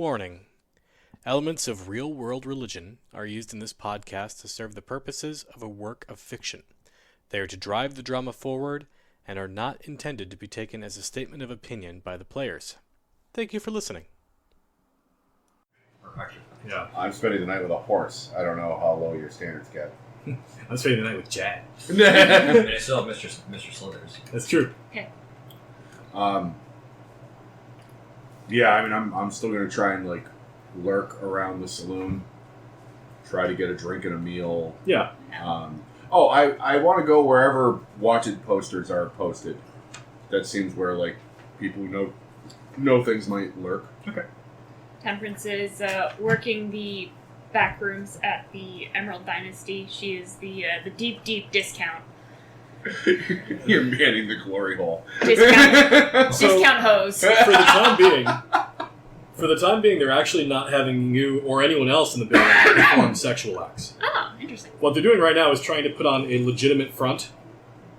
Warning. Elements of real-world religion are used in this podcast to serve the purposes of a work of fiction. They are to drive the drama forward and are not intended to be taken as a statement of opinion by the players. Thank you for listening. Yeah. I'm spending the night with a horse. I don't know how low your standards get. I'm spending the night with Chad. And I still have Mr. Slithers. That's true. Okay. Yeah, I mean, I'm still gonna try and lurk around the saloon, try to get a drink and a meal. Yeah. I want to go wherever wanted posters are posted. That seems where people who know things might lurk. Okay. Temperance is working the back rooms at the Emerald Dynasty. She is the deep discount. You're manning the glory hole. Discount hose. For the time being, they're actually not having you or anyone else in the building perform sexual acts. Oh, interesting. What they're doing right now is trying to put on a legitimate front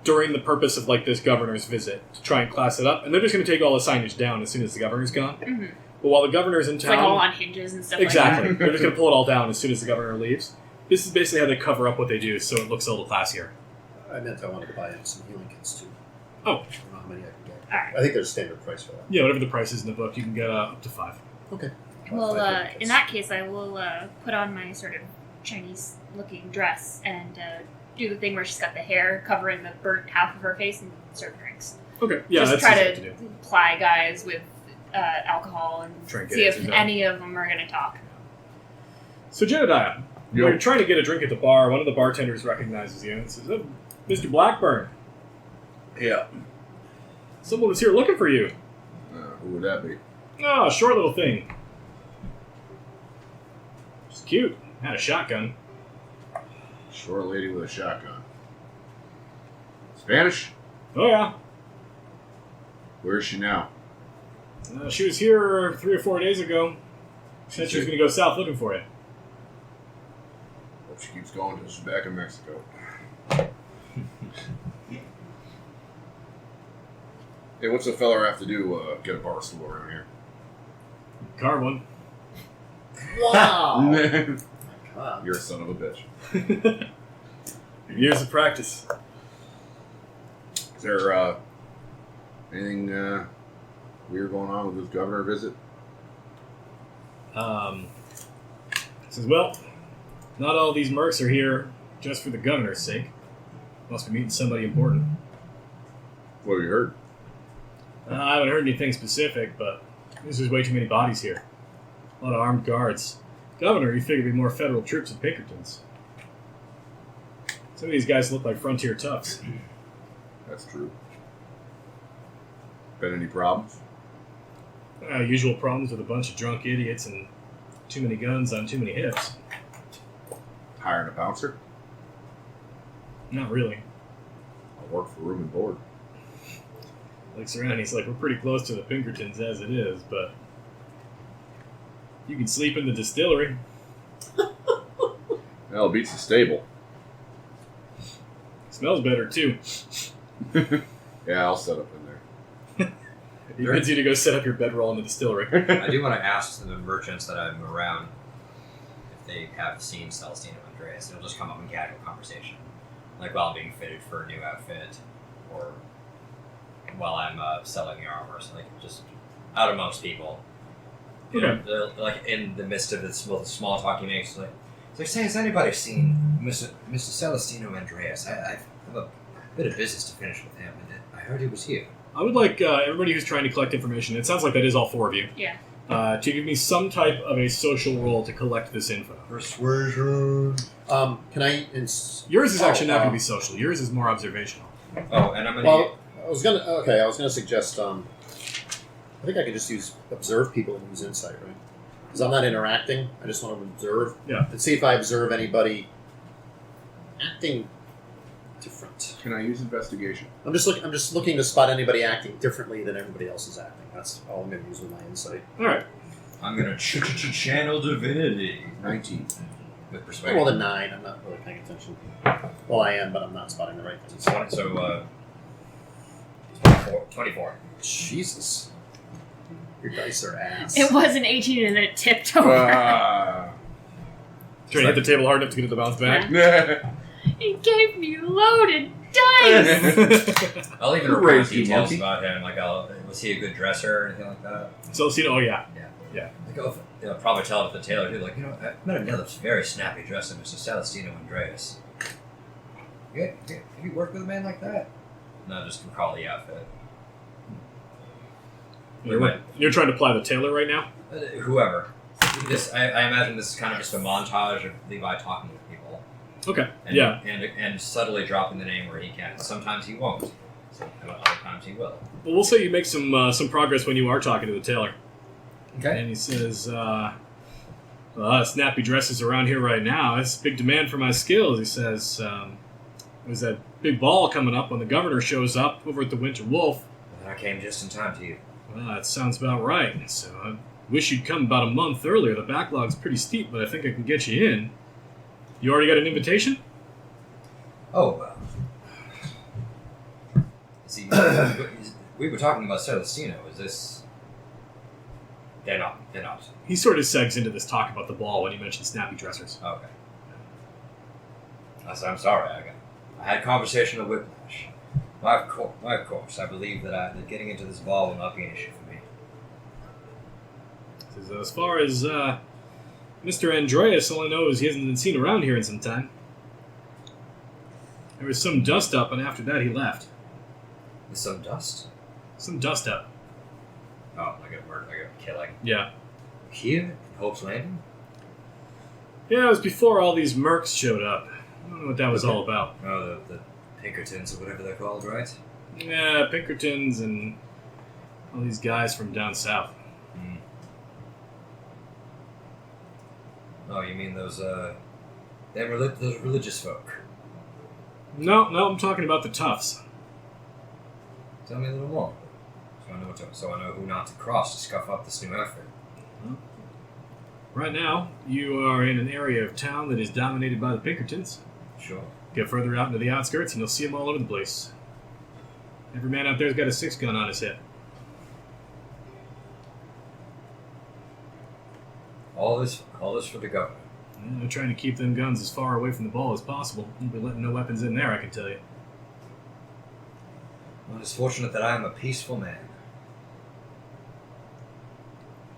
during the purpose of this governor's visit to try and class it up, and they're just going to take all the signage down as soon as the governor's gone. Mm-hmm. But while the governor's in It's town, all on hinges and stuff. exactly, Like that. they're just going to pull it all down as soon as the governor leaves. This is basically how they cover up what they do, so it looks a little classier. I meant I wanted to buy in some healing kits too. Oh. I don't know how many I can get. All right. I think there's a standard price for that. Yeah, whatever the price is in the book, you can get up to 5. Okay. Well, Five healing in kits. that case, I will put on my sort of Chinese-looking dress and do the thing where she's got the hair covering the burnt half of her face and serve drinks. Okay, yeah, Just that's try easy to do. ply guys with alcohol and Trinkets see if and any of them are going to talk. So, Jedediah, when you're trying to get a drink at the bar, one of the bartenders recognizes you and says, "Oh, Mr. Blackburn, Yeah. someone was here looking for you." Who would that be? Oh, a short little thing. She's cute. Had a shotgun. Short lady with a shotgun. Spanish? Oh, yeah. Where is she now? She was here 3 or 4 days ago. Said she was going to go south looking for you. Hope she keeps going until she's back in Mexico. Hey, what's a feller have to do get a bar stool around here? Carve one. Wow! You're God. a son of a bitch. Years of practice. Is there anything weird going on with this governor visit? Says, well, not all these mercs are here just for the governor's sake. Must be meeting somebody important. What have you heard? I haven't heard anything specific, but there's just way too many bodies here. A lot of armed guards. Governor, you figure there'd be more federal troops at Pinkerton's. Some of these guys look like frontier toughs. That's true. Been any problems? Usual problems with a bunch of drunk idiots and too many guns on too many hips. Hiring a bouncer? Not really. I'll work for room and board. Looks around, he's like, we're pretty close to the Pinkertons as it is, but you can sleep in the distillery. Hell, beats the stable. Smells better, too. Yeah, I'll set up in there. He bids you to go set up your bedroll in the distillery. I do want to ask the merchants that I'm around if they have seen Celestino Andreas. It'll just come up in casual conversation. Like while I'm being fitted for a new outfit, or while I'm selling the armor, so just out amongst people. You know, in the midst of the small talk he makes, it's like, say, has anybody seen Mr. Celestino Andreas? I have a bit of business to finish with him, and I heard he was here. I would like everybody who's trying to collect information, it sounds like that is all 4 of you, Yeah. to give me some type of a social roll to collect this info. Persuasion. Can I... Yours is actually not going to be social. Yours is more observational. Oh, and I'm going to... Well, I was gonna suggest, I think I could just use observe people and use insight, right? Because I'm not interacting, I just want to observe. Yeah. And see if I observe anybody acting different. Can I use investigation? I'm just looking to spot anybody acting differently than everybody else is acting. That's all I'm gonna use with my insight. Alright. I'm going to channel divinity. 19. With persuasion. More than 9, I'm not really paying attention. Well, I am, but I'm not spotting the right things. So, 24. Jesus. Your dice are ass. It was an 18 and it tipped over. Trying to hit the table hard enough to get it to bounce back. He gave me loaded dice! I'll even Who report raised you, details monkey? about him. Like, was he a good dresser or anything like that? Celestino, oh yeah. Like, probably tell it to the tailor too. Like, I've met another very snappy dresser, Mr. Celestino Andreas. Yeah, have you worked with a man like that? No, just recall the outfit. You're trying to ply the tailor right now? Whoever. I imagine this is kind of just a montage of Levi talking with people. Okay. And, Yeah. And subtly dropping the name where he can. Sometimes he won't. Other times he will. Well, we'll say you make some progress when you are talking to the tailor. Okay. And he says, snappy dresses around here right now. It's big demand for my skills. He says, there's that big ball coming up when the governor shows up over at the Winter Wolf. And I came just in time to you. Well, that sounds about right. So I wish you'd come about a month earlier. The backlog's pretty steep, but I think I can get you in. You already got an invitation? Oh, see, we were talking about Celestino. Is this... They're not. He sort of segs into this talk about the ball when he mentioned snappy dressers. Okay. I'm sorry. I had a conversation with Whiplash. Why, of course. I believe that getting into this ball will not be an issue for me. He says, as far as Mr. Andreas, all I know is he hasn't been seen around here in some time. There was some dust up, and after that he left. With some dust? Some dust up. Oh, like a murder, like a killing. Yeah. Here? In Hope's Landing? Yeah, it was before all these mercs showed up. I don't know what that was all about. Oh, the Pinkertons or whatever they're called, right? Yeah, Pinkertons and all these guys from down south. Mm. Oh, you mean those religious folk? No, I'm talking about the toughs. Tell me a little more. So I know who not to cross to scuff up this new outfit. Right now, you are in an area of town that is dominated by the Pinkertons. Sure. Get further out into the outskirts and you'll see them all over the place. Every man out there's got a 6-gun on his hip. All this for the governor. Yeah, they're trying to keep them guns as far away from the ball as possible. Won't be letting no weapons in there, I can tell you. Well, it's fortunate that I am a peaceful man.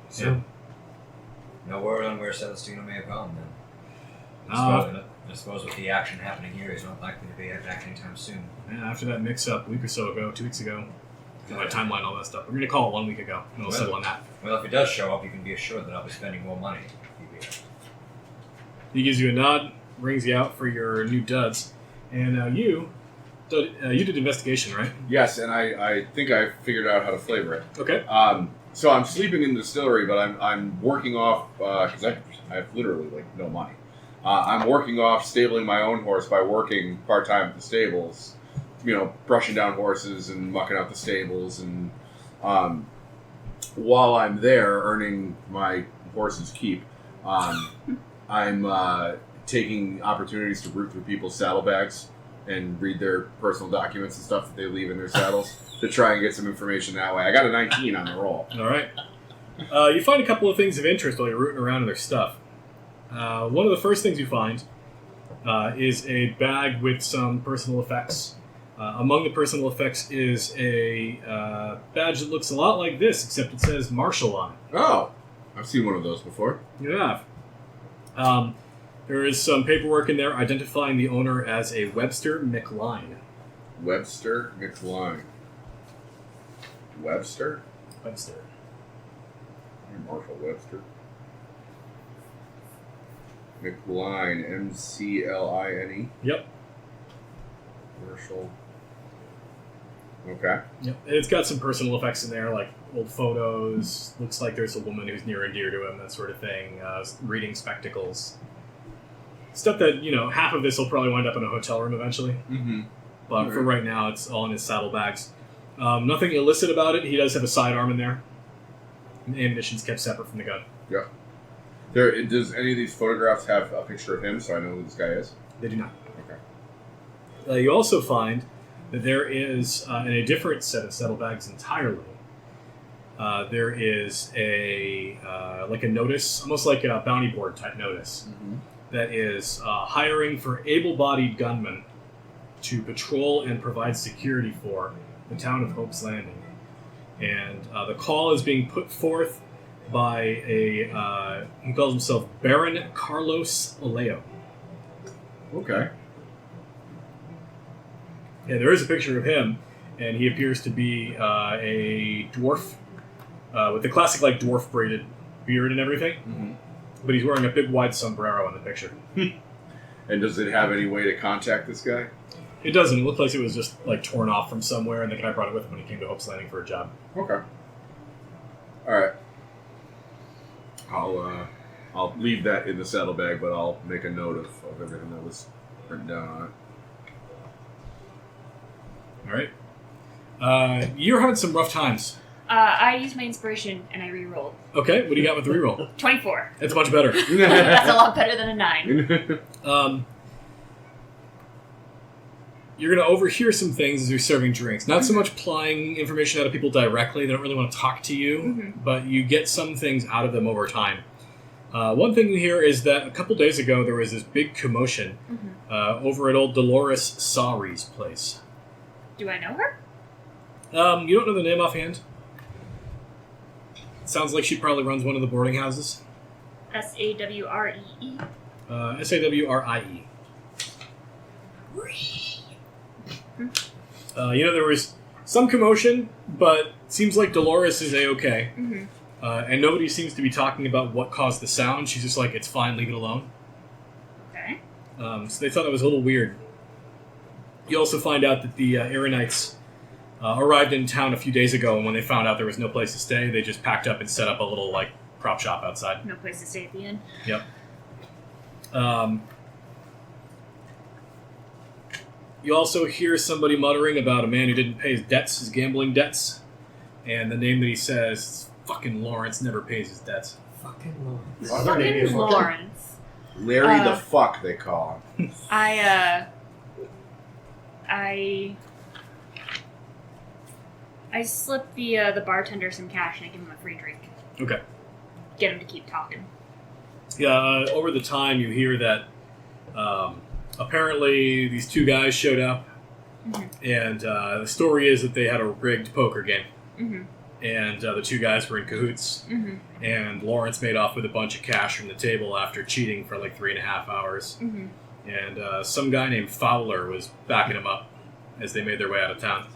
So, Yeah. no word on where Celestino may have gone, then. I suppose with the action happening here, he's not likely to be back anytime soon. Yeah, after that mix-up a week or so ago, 2 weeks ago, my timeline, all that stuff. We're going to call it 1 week ago, and we'll settle on that. Well, if he does show up, you can be assured that I'll be spending more money. He gives you a nod, brings you out for your new duds, and you did investigation, right? Yes, and I think I figured out how to flavor it. Okay. So I'm sleeping in the distillery, but I'm working off because I have literally no money. I'm working off stabling my own horse by working part-time at the stables, brushing down horses and mucking out the stables, and while I'm there earning my horse's keep, I'm taking opportunities to root through people's saddlebags and read their personal documents and stuff that they leave in their saddles to try and get some information that way. I got a 19 on the roll. All right. You find a couple of things of interest while you're rooting around in their stuff. One of the first things you find is a bag with some personal effects. Among the personal effects is a badge that looks a lot like this, except it says Marshal on it. Oh, I've seen one of those before. You have. There is some paperwork in there identifying the owner as a Webster McLean. Webster McLean. Webster? Webster. Marshall Webster. McLean. McLine. Yep. Marshall. Okay. Yep. And it's got some personal effects in there, like old photos. Looks like there's a woman who's near and dear to him, that sort of thing. Reading spectacles. Stuff that, half of this will probably wind up in a hotel room eventually. Mm-hmm. But for right now, it's all in his saddlebags. Nothing illicit about it. He does have a sidearm in there. And the ammunition's kept separate from the gun. Yeah. Does any of these photographs have a picture of him so I know who this guy is? They do not. Okay. You also find that there is, in a different set of saddlebags entirely, there is a like a notice, almost like a bounty board type notice, that is hiring for able-bodied gunmen to patrol and provide security for the town of Hope's Landing. And the call is being put forth by he calls himself Baron Carlos Oleo. Okay. Yeah, there is a picture of him, and he appears to be a dwarf with the classic like dwarf braided beard and everything. But he's wearing a big wide sombrero in the picture. And does it have any way to contact this guy? It doesn't. It looked like it was just like torn off from somewhere, and the guy brought it with him when he came to Hope's Landing for a job. Okay. All right. I'll leave that in the saddlebag, but I'll make a note of everything that was written down on it. All right. You're having some rough times. I used my inspiration and I re-rolled. Okay, what do you got with the reroll? 24. That's much better. That's a lot better than a 9. You're going to overhear some things as you're serving drinks. Not so much plying information out of people directly. They don't really want to talk to you, but you get some things out of them over time. One thing you hear is that a couple days ago there was this big commotion over at old Dolores Sawry's place. Do I know her? You don't know the name offhand? Sounds like she probably runs one of the boarding houses. Sawree. Sawrie. There was some commotion, but seems like Dolores is A-okay. And nobody seems to be talking about what caused the sound. She's just like, it's fine, leave it alone. Okay. So they thought that was a little weird. You also find out that the Aaronites arrived in town a few days ago, and when they found out there was no place to stay, they just packed up and set up a little, like, prop shop outside. No place to stay at the inn. Yep. You also hear somebody muttering about a man who didn't pay his debts, his gambling debts, and the name that he says is fucking Lawrence never pays his debts. Fucking Lawrence. Fucking Lawrence. Larry the fuck, they call him. I slip the bartender some cash and I give him a free drink. Okay. Get him to keep talking. Yeah, over the time you hear that apparently these two guys showed up, and the story is that they had a rigged poker game. And the two guys were in cahoots, and Lawrence made off with a bunch of cash from the table after cheating for like 3.5 hours. And some guy named Fowler was backing him up as they made their way out of town.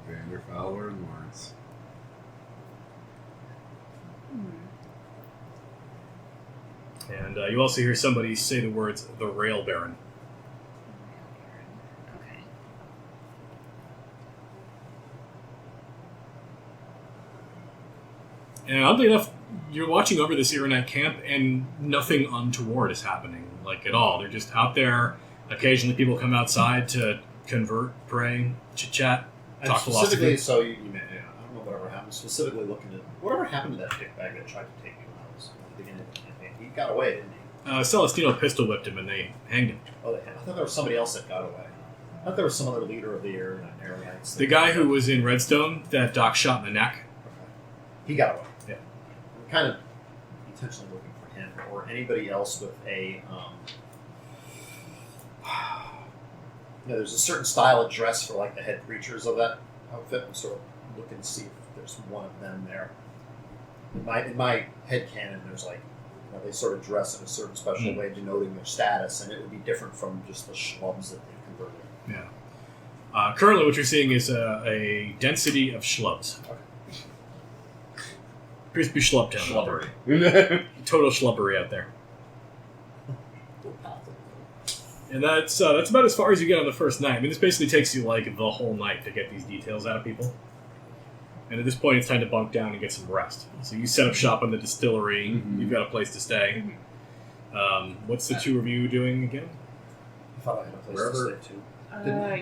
Vander Fowler and Lawrence. And you also hear somebody say the words, the Rail Baron. Okay. And oddly enough, you're watching over this Ironite camp, and nothing untoward is happening, like, at all. They're just out there. Occasionally people come outside to convert, pray, chit-chat, talk philosophy. So you may, I don't know whatever happened. Specifically looking at whatever happened to that dickbag that tried to take you out at the beginning of the campaign. He got away, didn't he? Celestino pistol whipped him and they hanged him. Oh, I thought there was somebody else that got away. I thought there was some other leader of the Aaronites. The guy who was in Redstone that Doc shot in the neck. He got away. Yeah. I'm kind of intentionally looking for him or anybody else with a. There's a certain style of dress for like the head creatures of that outfit. I'm sort of looking to see if there's one of them there. In my head canon, there's like they sort of dress in a certain special way, denoting their status, and it would be different from just the schlubs that they converted. Yeah. Currently, what you're seeing is a density of schlubs. Okay. Appears to be schlub town. Schlubbery. Total schlubbery out there. And that's about as far as you get on the first night. I mean, this basically takes you like the whole night to get these details out of people. And at this point, it's time to bunk down and get some rest. So you set up shop in the distillery. You've got a place to stay. What's the two of you doing again? I thought I had a place to stay too.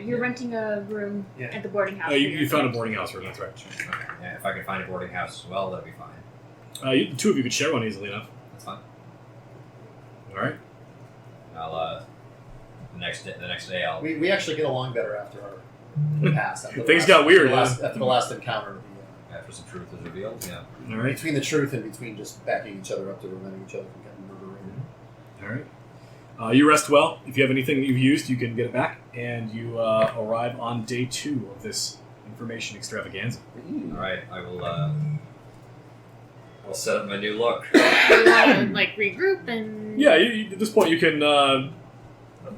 You're renting a room at the boarding house. You found a boarding house room, that's right. Okay. Yeah, if I could find a boarding house as well, that'd be fine. The two of you could share one easily enough. That's fine. All right. I'll the next day I'll. We actually get along better after our past. After Things got weird. After the last encounter. some truth is revealed. Yeah. All right. Between the truth and between just backing each other up to preventing each other from getting murdered. All right. You rest well. If you have anything that you've used, you can get it back, and you arrive on day 2 of this information extravaganza. All right. I will. I'll set up my new look. Do you want to like regroup and? Yeah, at this point you can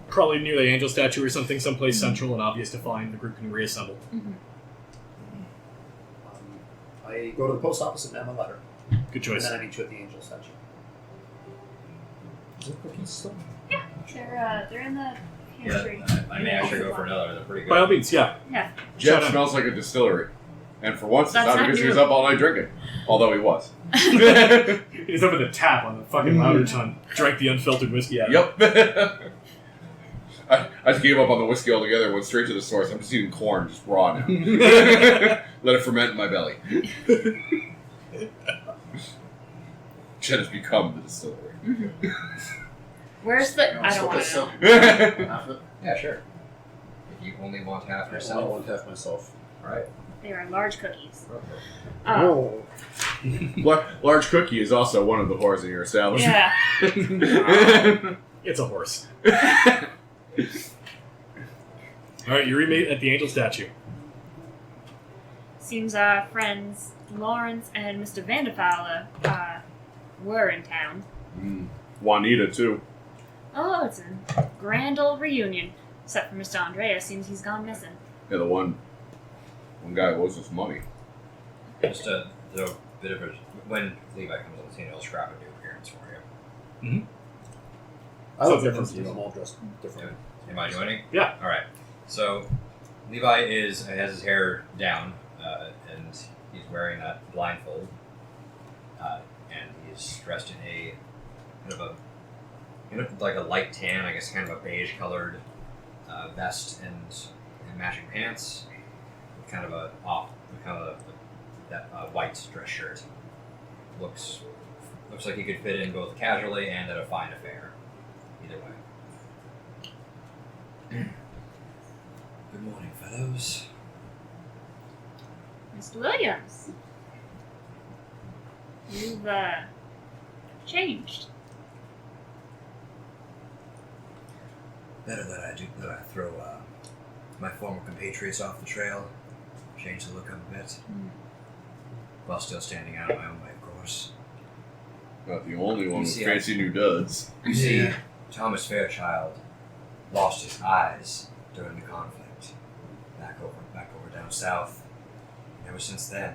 probably near the angel statue or something, someplace central and obvious to find. The group can reassemble. Mm-hmm. I go to the post office and mail my letter. Good choice. And then I meet you at the angel statue. Is there cookies still? Yeah, they're in the pantry. Yeah, I may actually go for another. They're pretty good. By all means, yeah. Yeah. Jet Shut smells like a distillery. And for once, it's That's not not because he was new. up all night drinking. Although he was. He's up at the tap on the fucking louder ton. Drank the unfiltered whiskey out of it. Yep. I just gave up on the whiskey altogether, went straight to the source. I'm just eating corn, just raw now. Let it ferment in my belly. Jet has become the distillery. Where's the? I don't want to know. Half of it? Yeah, sure. If you only want half I yourself. want half myself. All right. They are large cookies. Oh. Large Cookie is also one of the whores in your establishment. Yeah. It's a horse. Alright, you remate at the angel statue. Seems our friends Lawrence and Mr. Vanderfowler were in town. Juanita, too. Oh, it's a grand old reunion. Except for Mr. Andrea, seems he's gone missing. Yeah, the one guy who owes us money. Just a little bit of a. When Levi comes on the scene, he'll scrap a new appearance for you. I look Something different else. to you. I'm all dressed different. Am I joining? Yeah. All right. So Levi has his hair down, and he's wearing that blindfold, and he's dressed in a kind of like a light tan, I guess, kind of a beige colored vest and matching pants, with kind of that white dress shirt. Looks like he could fit in both casually and at a fine affair. Either way. Good morning, fellows. Mr. Williams, you've changed. Better that I throw my former compatriots off the trail, change the look up a bit, while still standing out of my own way, of course. Not the only one with see, fancy new duds. You see, Yeah. Thomas Fairchild lost his eyes during the conflict, back over down south. And ever since then,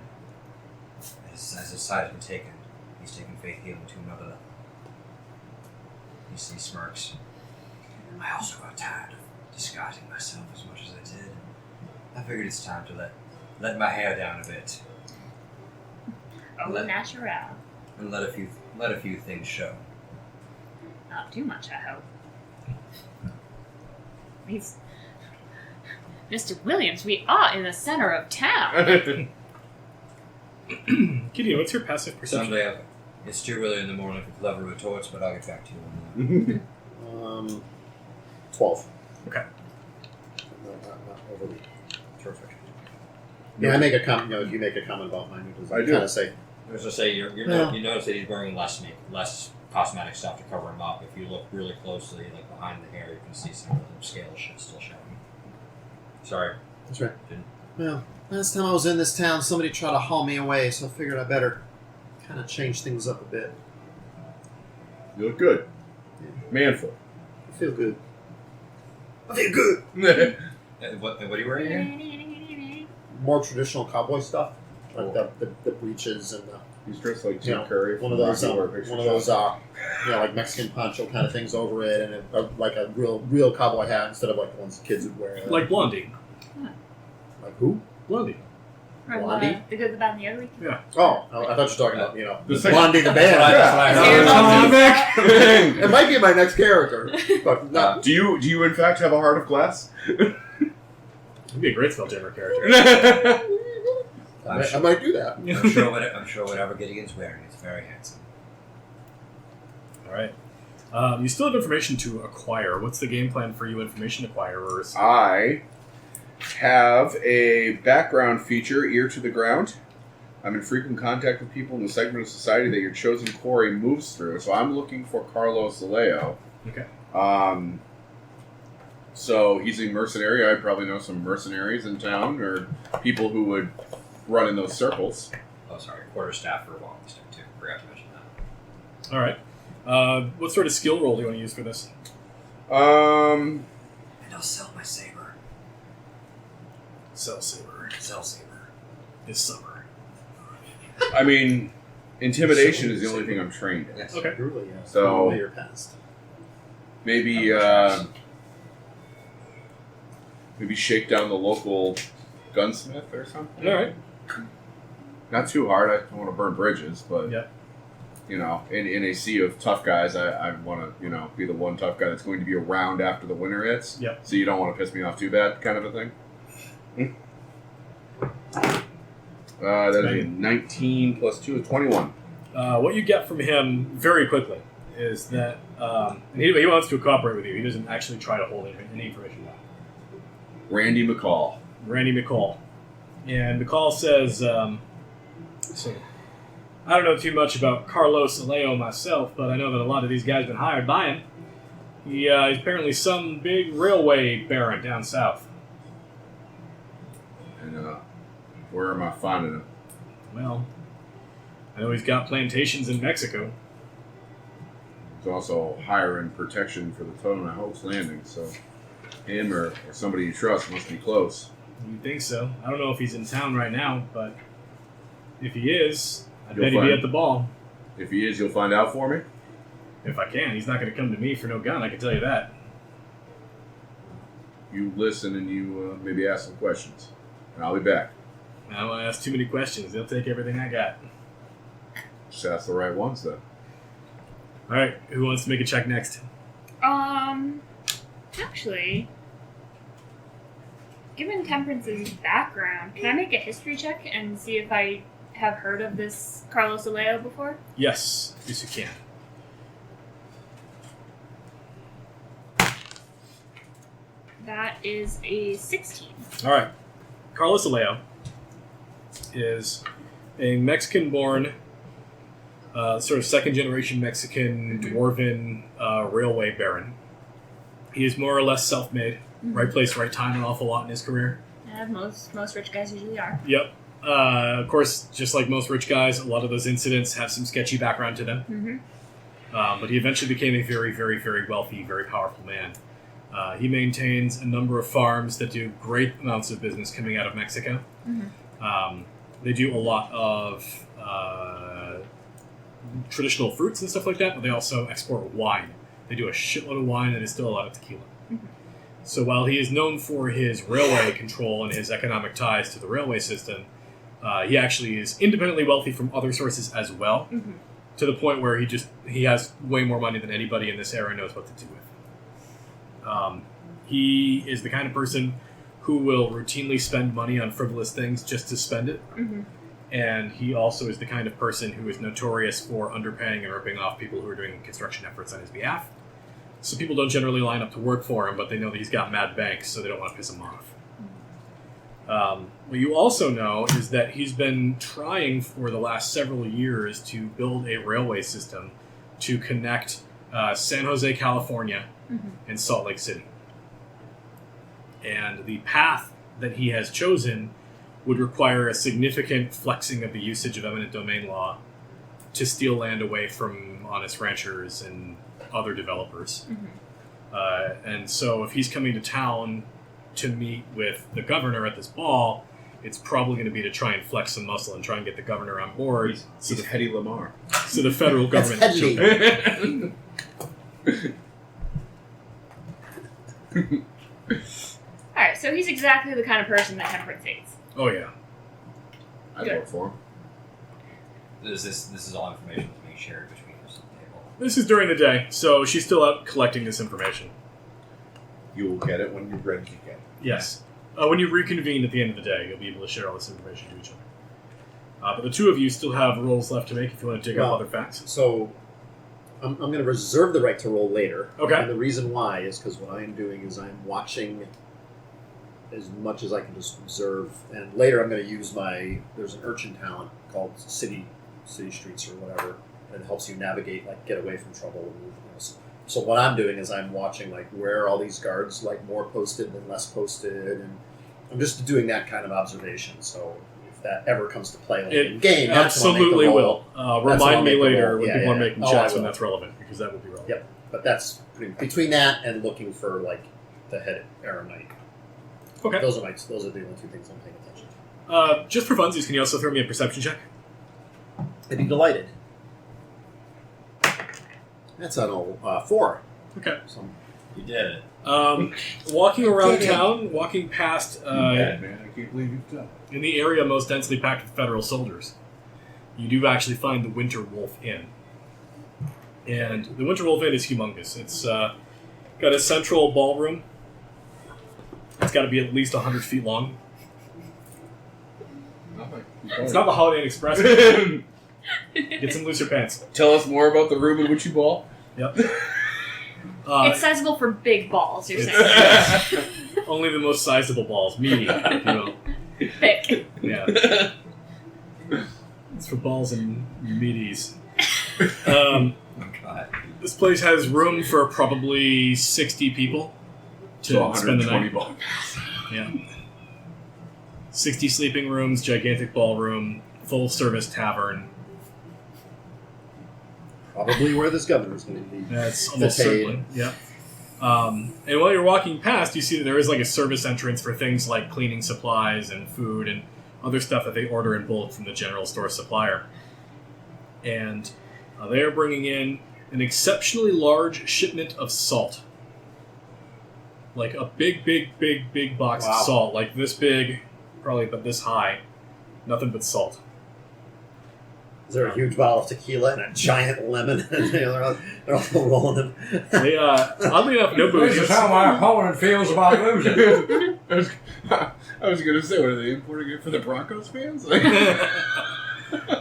as his sight has been taken, he's taken faith healing to another level. He smirks. I also got tired of disguising myself as much as I did. I figured it's time to let my hair down a bit Oh, natural. and let a few things show. Not too much, I hope. He's... Mr. Williams, we are in the center of town. Gideon, what's your passive perception? Someday, it's too early in the morning for clever retorts, but I'll get back to you on that. 12. Okay. Not overly. Perfect. Yeah, I make a comment. If you make a comment about my new design, I do. kind of say, I was just say you notice that he's wearing less cosmetic stuff to cover him up. If you look really closely, like behind the hair, you can see some of the scales still showing. Sorry. that's right. Didn't- Well, last time I was in this town, somebody tried to haul me away, so I figured I better kind of change things up a bit. You look good. I Manful. feel good. I feel good. What are you wearing here? More traditional cowboy stuff, like the breeches and the He's dressed like You Tim know, Curry. one of from those, Rocky Horror Picture Show. like Mexican poncho kind of things over it, and like a real cowboy hat instead of like the ones kids would wear. Like Blondie. Like who? Blondie. From Blondie? The Good, the Bad, and the Ugly? Oh, I thought you were talking about The second- Blondie the band. That's what I heard. It might be my next character, but not. Do you in fact have a heart of glass? You'd be a great Spelljammer character. I might do that. I'm sure whatever Gideon's wearing is very handsome. All right. You still have information to acquire. What's the game plan for you information acquirers? I have a background feature, ear to the ground, I'm in frequent contact with people in the segment of society that your chosen quarry moves through, so I'm looking for Carlos Aleo. Okay. So he's a mercenary. I probably know some mercenaries in town, or people who would run in those circles. Oh, sorry, quarterstaff or longstaff too. Forgot to mention that. All right. What sort of skill roll do you want to use for this? And I'll sell my saber. Sell saber. Sell saber. This summer. I mean, intimidation is the only thing I'm trained in. Yes. Okay. Truly, yeah. So- Way your past. Maybe shake down the local gunsmith or something. All right. Not too hard. I don't want to burn bridges, but Yeah. you know, in a sea of tough guys, I want to, be the one tough guy that's going to be around after the winter hits. Yep. So you don't want to piss me off too bad, kind of a thing. That is a 19 plus 2 is 21. What you get from him very quickly is that and he wants to cooperate with you. He doesn't actually try to hold any information back. Randy McCall. Randy McCall. And McCall says, so, I don't know too much about Carlos Aleo myself, but I know that a lot of these guys have been hired by him. He's apparently some big railway baron down south. And where am I finding him? Well, I know he's got plantations in Mexico. He's also hiring protection for the Tona Hope's Landing, so him or somebody you trust must be close. You think so? I don't know if he's in town right now, but if he is, I You'll bet he'd be find- at the ball. If he is, you'll find out for me. If I can. He's not going to come to me for no gun, I can tell you that. You listen and you maybe ask some questions, and I'll be back. I don't want to ask too many questions. They'll take everything I got. Just ask the right ones, then. All right, who wants to make a check next? Actually, given Temperance's background, can I make a history check and see if I have heard of this Carlos Aleo before? Yes, you can. That is a 16. All right. Carlos Aleo is a Mexican-born, sort of second-generation Mexican dwarven railway baron. He is more or less self-made. Right place, right time, an awful lot in his career. Most rich guys usually are. Yep. Of course, just like most rich guys, a lot of those incidents have some sketchy background to them. Mm-hmm. But he eventually became a very, very, very wealthy, very powerful man. He maintains a number of farms that do great amounts of business coming out of Mexico. Mm-hmm. They do a lot of traditional fruits and stuff like that, but they also export wine. They do a shitload of wine and still a lot of tequila. Mm-hmm. So while he is known for his railway control and his economic ties to the railway system, he actually is independently wealthy from other sources as well, Mm-hmm. to the point where he has way more money than anybody in this era knows what to do with. He is the kind of person who will routinely spend money on frivolous things just to spend it. Mm-hmm. And he also is the kind of person who is notorious for underpaying and ripping off people who are doing construction efforts on his behalf. So people don't generally line up to work for him, but they know that he's got mad banks, so they don't want to piss him off. What you also know is that he's been trying for the last several years to build a railway system to connect San Jose, California, Mm-hmm. and Salt Lake City. And the path that he has chosen would require a significant flexing of the usage of eminent domain law to steal land away from honest ranchers and other developers. Mm-hmm. And so if he's coming to town to meet with the governor at this ball, it's probably going to be to try and flex some muscle and try and get the governor on board. He's Hedy Lamar. So the federal That's government... heady. Alright, so he's exactly the kind of person that Temperance hates. Oh, yeah. I'd Good. vote for him. This is all information that's being shared between us at the table. This is during the day, so she's still out collecting this information. You will get it when you're ready to get it. Yes. When you reconvene at the end of the day, you'll be able to share all this information to each other. But the two of you still have rolls left to make if you want to dig up Well, other facts. So, I'm going to reserve the right to roll later. Okay. And the reason why is because what I am doing is I'm watching as much as I can just observe. And later I'm going to use there's an urchin talent called City Streets or whatever, and it helps you navigate, like get away from trouble. And, so what I'm doing is I'm watching like where are all these guards like more posted than less posted, and I'm just doing that kind of observation. So if that ever comes to play like, in game, that's when I'll make the absolutely roll. will. Remind me later when Yeah, people are yeah. making Oh, checks I when will. that's relevant, because that will be relevant. Yep. But that's between that and looking for like the head Arrow Knight. Okay. Those are the only two things I'm paying attention to. Just for funsies, can you also throw me a perception check? I'd be delighted. That's on 4. Okay. So, You did it. Walking around town, walking past Bad man, I can't believe you've done it. in the area most densely packed with federal soldiers, you do actually find the Winter Wolf Inn. And the Winter Wolf Inn is humongous. It's got a central ballroom. It's got to be at least 100 feet long. It's not the Holiday Inn Express. Get some looser pants. Tell us more about the room in which you ball. Yep. It's sizable for big balls, you're saying. Yes. Only the most sizable balls, meaty, if you will. Thick. Yeah. It's for balls and meaties. Oh, God. This place has room for probably 60 people to So spend the 120 night. balls. Yeah. 60 sleeping rooms, gigantic ballroom, full service tavern. probably where this governor's going to be. That's almost Detained. certainly. Yeah. And while you're walking past, you see that there is like a service entrance for things like cleaning supplies and food and other stuff that they order in bulk from the general store supplier. And they are bringing in an exceptionally large shipment of salt. Like a big box Wow. of salt. Like this big, probably about this high. Nothing but salt. Is there a huge bottle of tequila and a giant lemon? And they're all rolling them. They, oddly enough, no booze. This is how my opponent feels about losing. I was going to say, what are they importing it for the Broncos fans? Wah,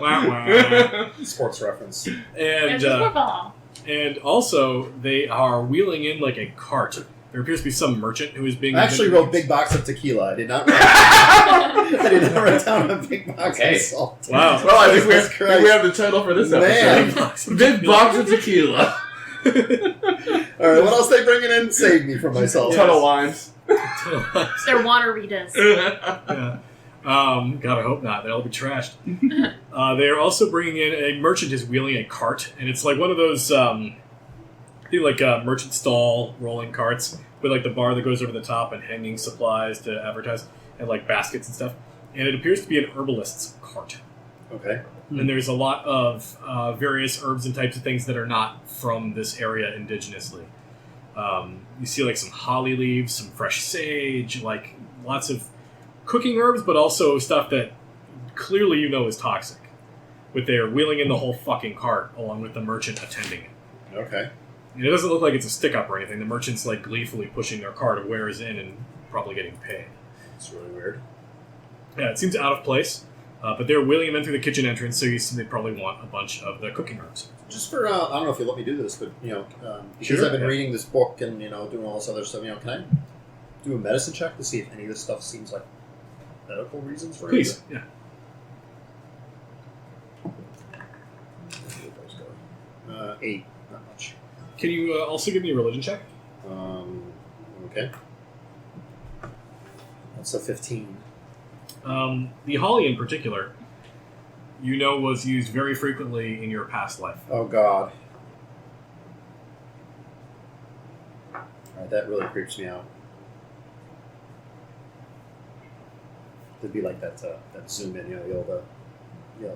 wah. Sports reference. And football. and also they are wheeling in like a cart. There appears to be some merchant who is being. I actually wrote big box of tequila. I did not write down a big box Okay. of salt. Wow. Well, I think Jesus Christ. we have the title for this Man. episode. Big box of tequila. All right, what else they bringing in? Save me from myself. Ton of lines. It's their Waneritas. Yeah. God, I hope not. They'll be trashed. They are also bringing in a merchant is wheeling a cart, and it's like one of those, merchant stall rolling carts with like the bar that goes over the top and hanging supplies to advertise and like baskets and stuff. And it appears to be an herbalist's cart. Okay. And there's a lot of various herbs and types of things that are not from this area indigenously. You see like some holly leaves, some fresh sage, like lots of cooking herbs, but also stuff that clearly you know is toxic. But they are wheeling in the whole fucking cart along with the merchant attending it. Okay. And it doesn't look like it's a stick-up or anything. The merchant's like gleefully pushing their cart of wares in and probably getting paid. It's really weird. Yeah, it seems out of place. But they're wheeling him in through the kitchen entrance, so you see they probably want a bunch of the cooking herbs. Just for, I don't know if you let me do this, but, because Sure, I've been yeah. reading this book and, doing all this other stuff, can I do a medicine check to see if any of this stuff seems like medical reasons for Please, it? yeah. Let's see what those go. 8, not much. Can you also give me a religion check? Okay. That's a 15. The holly in particular, was used very frequently in your past life. Oh, God. Alright, that really creeps me out. It'd be like that zoom in, the old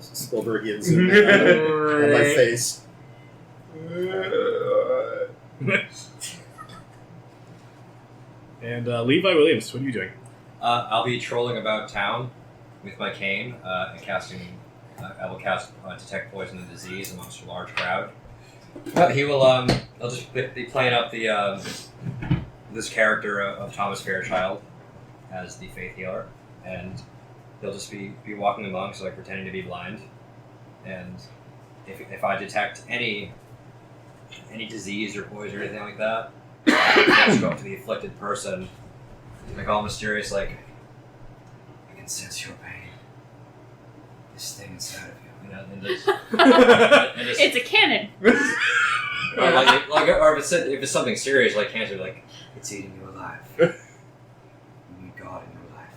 Spielbergian zoom in on my face. And Levi Williams, what are you doing? I'll be trolling about town with my cane and casting. I will cast detect poison and disease amongst a large crowd. He will. I'll just be playing up the this character of Thomas Fairchild as the faith healer, and he'll just be walking amongst, like pretending to be blind, and if I detect any disease or poison or anything like that, I'll just go up to the afflicted person Like all mysterious, like, I can sense your pain. This thing inside of you. You know, and just, and just It's a cannon. or if it's something serious like cancer, like, it's eating you alive. You need God in your life.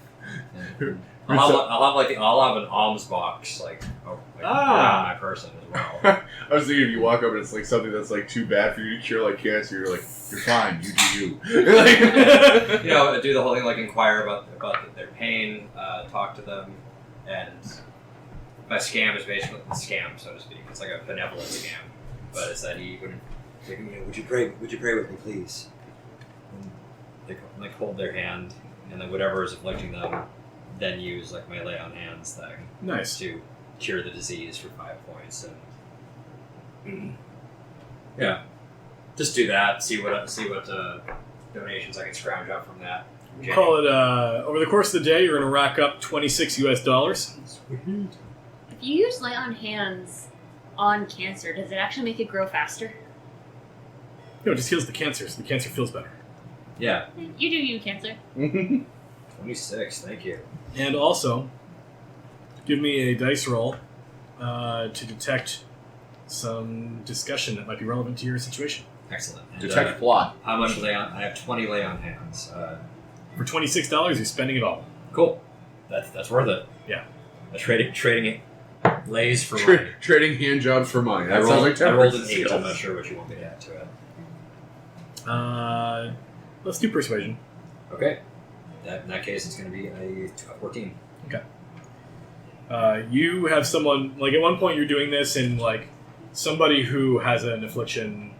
And I'll have an alms box, around my person as well. I was thinking if you walk up and it's like something that's like too bad for you to cure, like cancer, you're like, you're fine, you do you. Like, You know, do the whole thing, like inquire about their pain, talk to them, and my scam is basically a scam, so to speak. It's like a benevolent scam, but it's that he wouldn't. Like, would you pray with me, please? And they hold their hand, and then whatever is afflicting them, then use like my lay on hands thing. Nice. To cure the disease for 5 points, and yeah, just do that. See what donations I can scrounge up from that. We'll call it over the course of the day. You're going to rack up $26 US. If you use lay on hands on cancer, does it actually make it grow faster? No, it just heals the cancer, so the cancer feels better. Yeah, You do you, cancer. 26. Thank you. And also, give me a dice roll to detect some discussion that might be relevant to your situation. Excellent. And, detect plot. How much lay on? I have 20 lay on hands. For $26, you're spending it all. Cool. That's worth it. Yeah. Trading it lays for money. Trading hand jobs for money. I That rolled, sounds like I rolled an temperance 8. I'm skills. not sure what you want me to add to it. Let's do persuasion. Okay. In that case, it's going to be a 14. You have someone, like at one point you're doing this and like somebody who has an affliction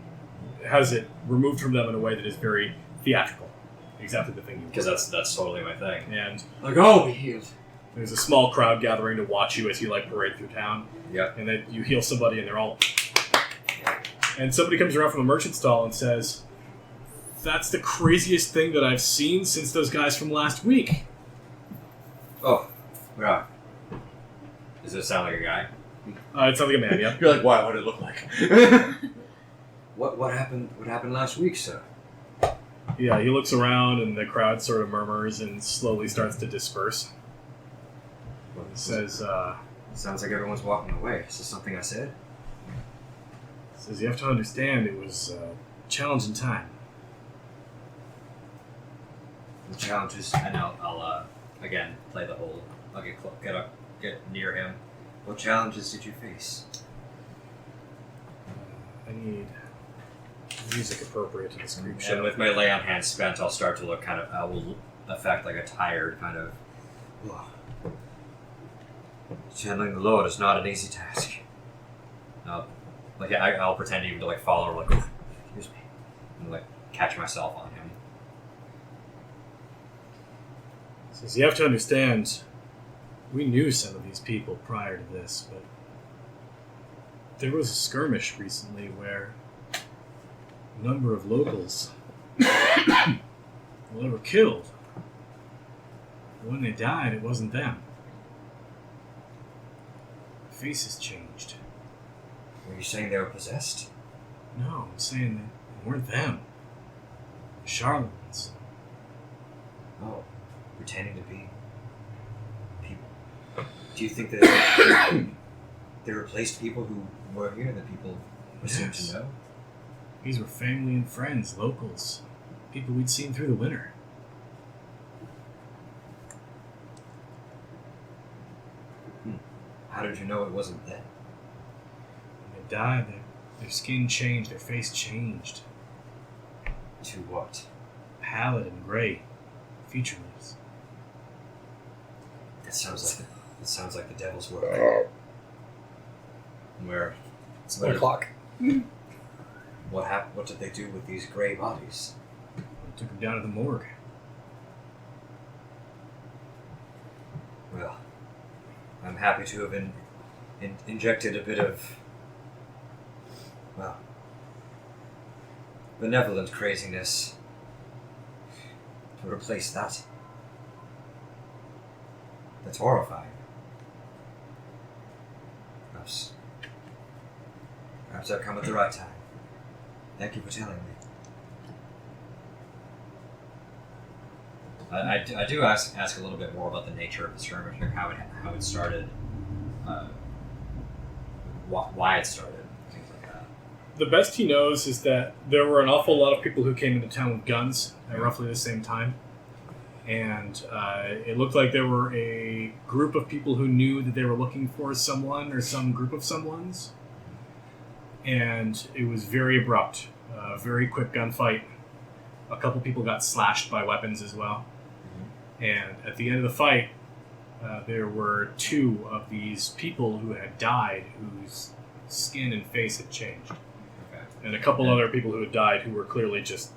has it removed from them in a way that is very theatrical. Exactly the thing you Because that's totally my thing. And Like, oh, be healed. there's a small crowd gathering to watch you as you like parade through town. Yep. And then you heal somebody and they're all... And somebody comes around from a merchant stall and says, "That's the craziest thing that I've seen since those guys from last week." Oh, yeah. Does it sound like a guy? It sounds like a man, yeah. You're like, wow, what did it look like? What happened? What happened last week, sir? Yeah, he looks around and the crowd sort of murmurs and slowly starts to disperse. Says, Sounds like everyone's walking away. Is this something I said? you have to understand it was a challenging time. The challenges, and I'll again play the whole. I'll get near him. What challenges did you face? I need music appropriate to this group And show. with my lay on hands spent, I'll start to look kind of. I will affect like a tired kind of. Channeling the Lord is not an easy task. I'll pretend even to like follow, like, "Oh, excuse me," and like catch myself on him. Says, you have to understand, we knew some of these people prior to this, but there was a skirmish recently where a number of locals they were killed. When they died, it wasn't them. Their faces changed. Were you saying they were possessed? No, I'm saying that they weren't them. Charlatans. Oh, pretending to be people. Do you think that they replaced people who were here that people assumed Yes. to know? These were family and friends, locals. People we'd seen through the winter. How did you know it wasn't them? When they died, their skin changed, their face changed. To what? Pallid and gray. Featureless. That sounds like the devil's work. Where? It's 1 o'clock. What happened? What did they do with these gray bodies? I took them down to the morgue. Well, I'm happy to have injected a bit of, well, benevolent craziness to replace that. That's horrifying. Perhaps I've come at the right time. Thank you for telling me. I do ask a little bit more about the nature of the skirmish, like how it started, why it started, things like that. The best he knows is that there were an awful lot of people who came into town with guns at roughly the same time. And it looked like there were a group of people who knew that they were looking for someone or some group of someones. And it was very abrupt. Very quick gunfight. A couple people got slashed by weapons as well. And at the end of the fight, there were 2 of these people who had died whose skin and face had changed. Okay. And a couple other people who had died who were clearly just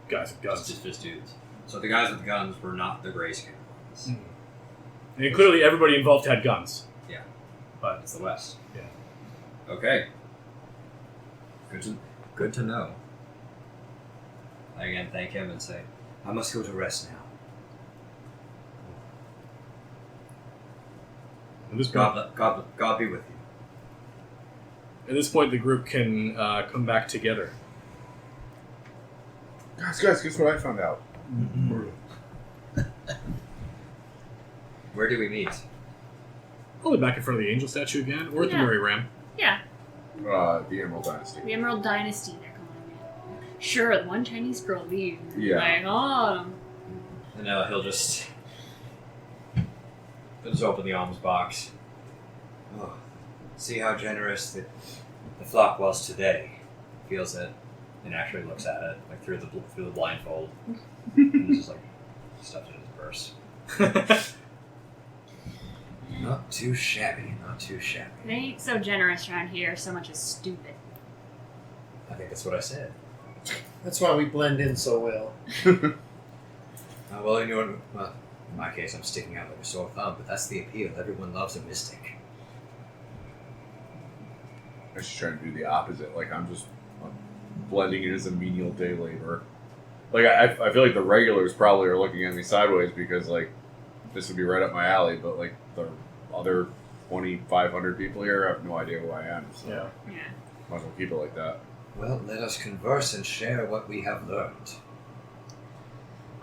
guys with guns. Just dudes. So the guys with guns were not the grayscale ones. And clearly everybody involved had guns. Yeah. But It's the West. Yeah. Okay. Good to know. I again thank him and say, I must go to rest now. At this point, God be with you. at this point, the group can come back together. Guys, guess what I found out? Where do we meet? Probably back in front of the angel statue again, or at the Yeah. Murray Ram. Yeah, The Emerald Dynasty. the Emerald Dynasty, they're calling it. Sure, the one Chinese girl leaves. Yeah. Like, oh. And he'll just open the alms box. Oh, see how generous the flock was today. Feels it, and actually looks at it like through the blindfold, and just like stuffs it in his purse. Not too shabby. Not too shabby. They ain't so generous around here, so much as stupid. I think that's what I said. That's why we blend in so well. Well, you know what? Well, in my case, I'm sticking out like a sore thumb, but that's the appeal. Everyone loves a mystic. I'm just trying to do the opposite. Like, I'm blending in as a menial day labor. Like, I feel like the regulars probably are looking at me sideways because, like, this would be right up my alley, but, like, the other 2,500 people here have no idea who I am, so Yeah. Yeah. might as well keep it like that. Well, let us converse and share what we have learned.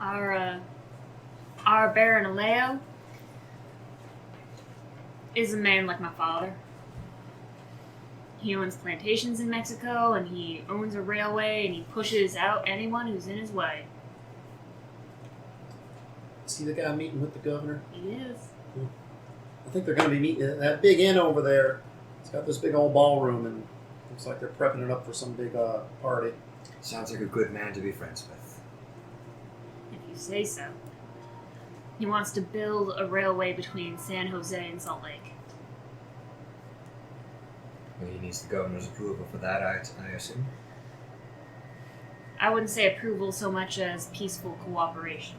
Our Baron Aleo is a man like my father. He owns plantations in Mexico, and he owns a railway, and he pushes out anyone who's in his way. See the guy meeting with the governor? He is. I think they're going to be meeting at that big inn over there. It's got this big old ballroom, and looks like they're prepping it up for some big party. Sounds like a good man to be friends with. If you say so. He wants to build a railway between San Jose and Salt Lake. Well, he needs the governor's approval for that, I assume. I wouldn't say approval so much as peaceful cooperation.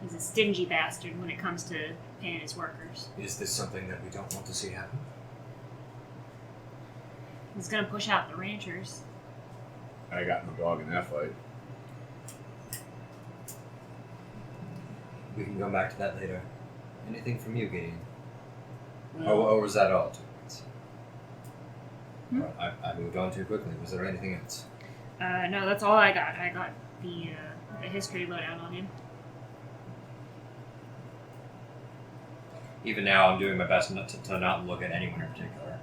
He's a stingy bastard when it comes to paying his workers. Is this something that we don't want to see happen? He's gonna push out the ranchers. I got no dog in that fight. We can come back to that later. Anything from you, Gideon? Well, Or was that all? 2 minutes? Hmm? I moved on too quickly. Was there anything else? No, that's all I got. I got the history lowdown on him. Even now, I'm doing my best to not look at anyone in particular.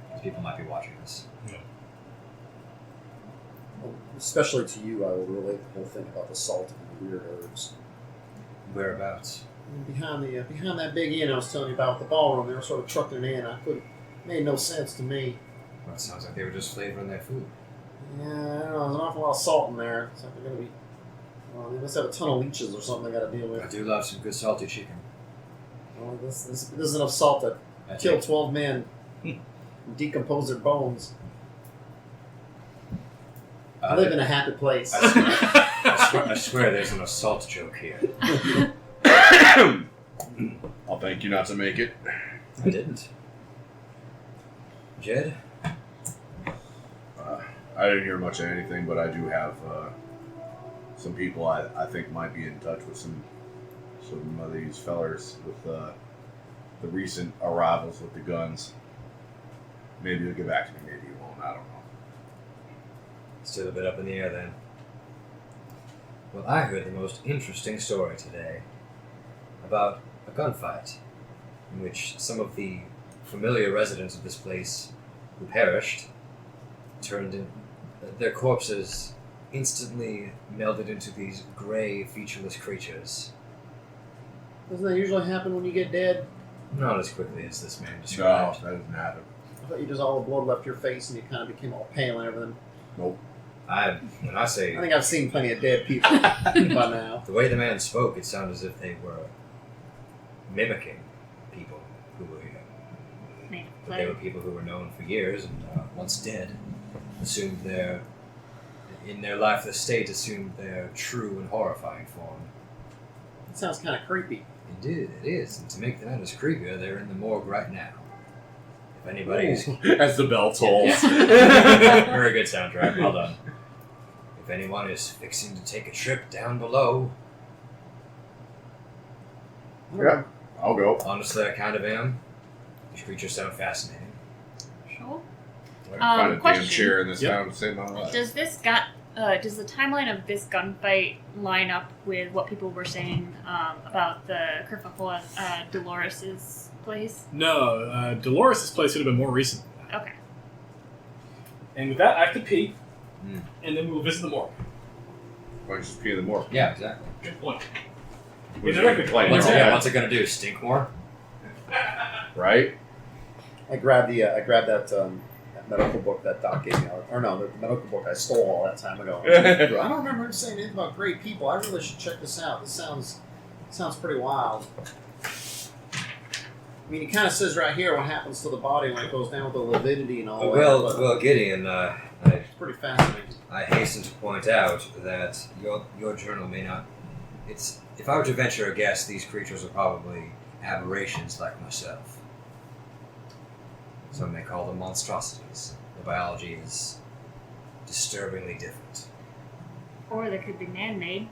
Because people might be watching this. especially to you, I will relate the whole thing about the salt and the weird herbs. Whereabouts? Behind that big inn I was telling you about, the ballroom, they were sort of trucking it in. It made no sense to me. Well, it sounds like they were just flavoring their food. Yeah, I don't know. There's an awful lot of salt in there. It's like they're going to be. Well, they must have a ton of leeches or something they got to deal I with. do love some good salty chicken. Well, this is enough salt to kill 12 men and decompose their bones. I live in a happy place. I swear there's an assault joke here. I'll thank you not to make it. I didn't. Jed? I didn't hear much of anything, but I do have some people I think might be in touch with some of these fellers with the recent arrivals with the guns. Maybe you'll get back to me, maybe you won't, I don't know. Still a bit up in the air then. Well, I heard the most interesting story today about a gunfight in which some of the familiar residents of this place who perished turned in. Their corpses instantly melded into these gray, featureless creatures. Doesn't that usually happen when you get dead? Not as quickly as this man No, described. that doesn't happen. I thought you just all the blood left your face and you kind of became all pale and everything. Nope. When I say I think I've seen plenty of dead people by now. the way the man spoke, it sounded as if they were mimicking people who were here. Made of But they were clay. people who were known for years and once dead, in their lifeless state, assumed their true and horrifying form. It sounds kind of creepy. Indeed, it is. And to make the matters creepier, they're in the morgue right now. If anybody's... As the bell tolls. Very good soundtrack, well done. If anyone is fixing to take a trip down below, Yeah, I'll go. honestly, I kind of am. These creatures sound fascinating. Sure. I can find a damn question. chair in this Yep. town to save my life. Does the timeline of this gunfight line up with what people were saying about the kerfuffle at Dolores' place? No, Dolores' place would have been more recent. Okay. And with that, I have to pee, Hmm. and then we'll visit the morgue. Why don't you just pee in the morgue? Yeah, exactly. Good point. Which Yeah, you can play in What's, your yeah, head, what's it gonna do? Stink more? right? I grabbed that medical book that Doc gave me, or no, the medical book I stole all that time ago. I don't remember him saying anything about great people. I really should check this out. This sounds pretty wild. I mean, he kind of says right here what happens to the body when it goes down with the lividity and all Well, that. But well, Gideon, it's pretty fascinating. I hasten to point out that your journal may not. If I were to venture a guess, these creatures are probably aberrations like myself. Some may call them monstrosities. The biology is disturbingly different. Or they could be man-made.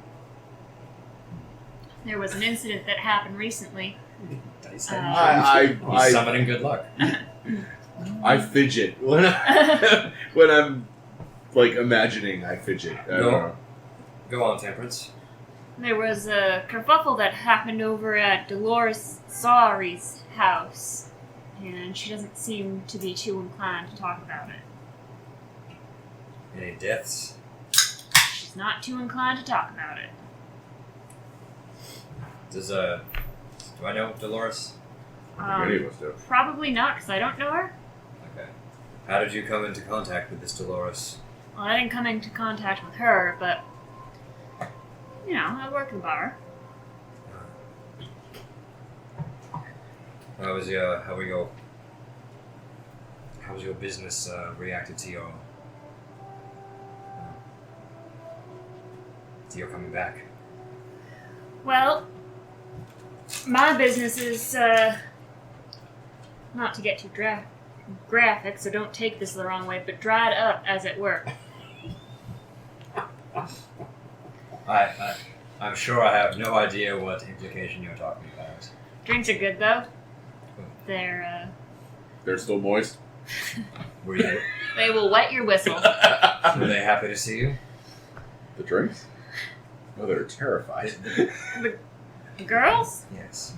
There was an incident that happened recently. Dice Uh, He's summoning good luck. I fidget when when I'm like imagining. I fidget. I don't No. know. Go on, Temperance. There was a kerfuffle that happened over at Dolores Sari's house, and she doesn't seem to be too inclined to talk about it. Any deaths? She's not too inclined to talk about it. Do I know Dolores? I think any of us do. Probably not, because I don't know her. Okay. How did you come into contact with this Dolores? Well, I didn't come into contact with her, but, you know, I work in a bar. How was your business reacted to your coming back? Well, my business is, not to get too graphic, so don't take this the wrong way, but dried up, as it were. I'm sure I have no idea what implication you're talking about. Drinks are good, though. They're, They're still moist. Were you? they will wet your whistle. Were they happy to see you? The drinks? Oh, they're terrified. The girls? Yes.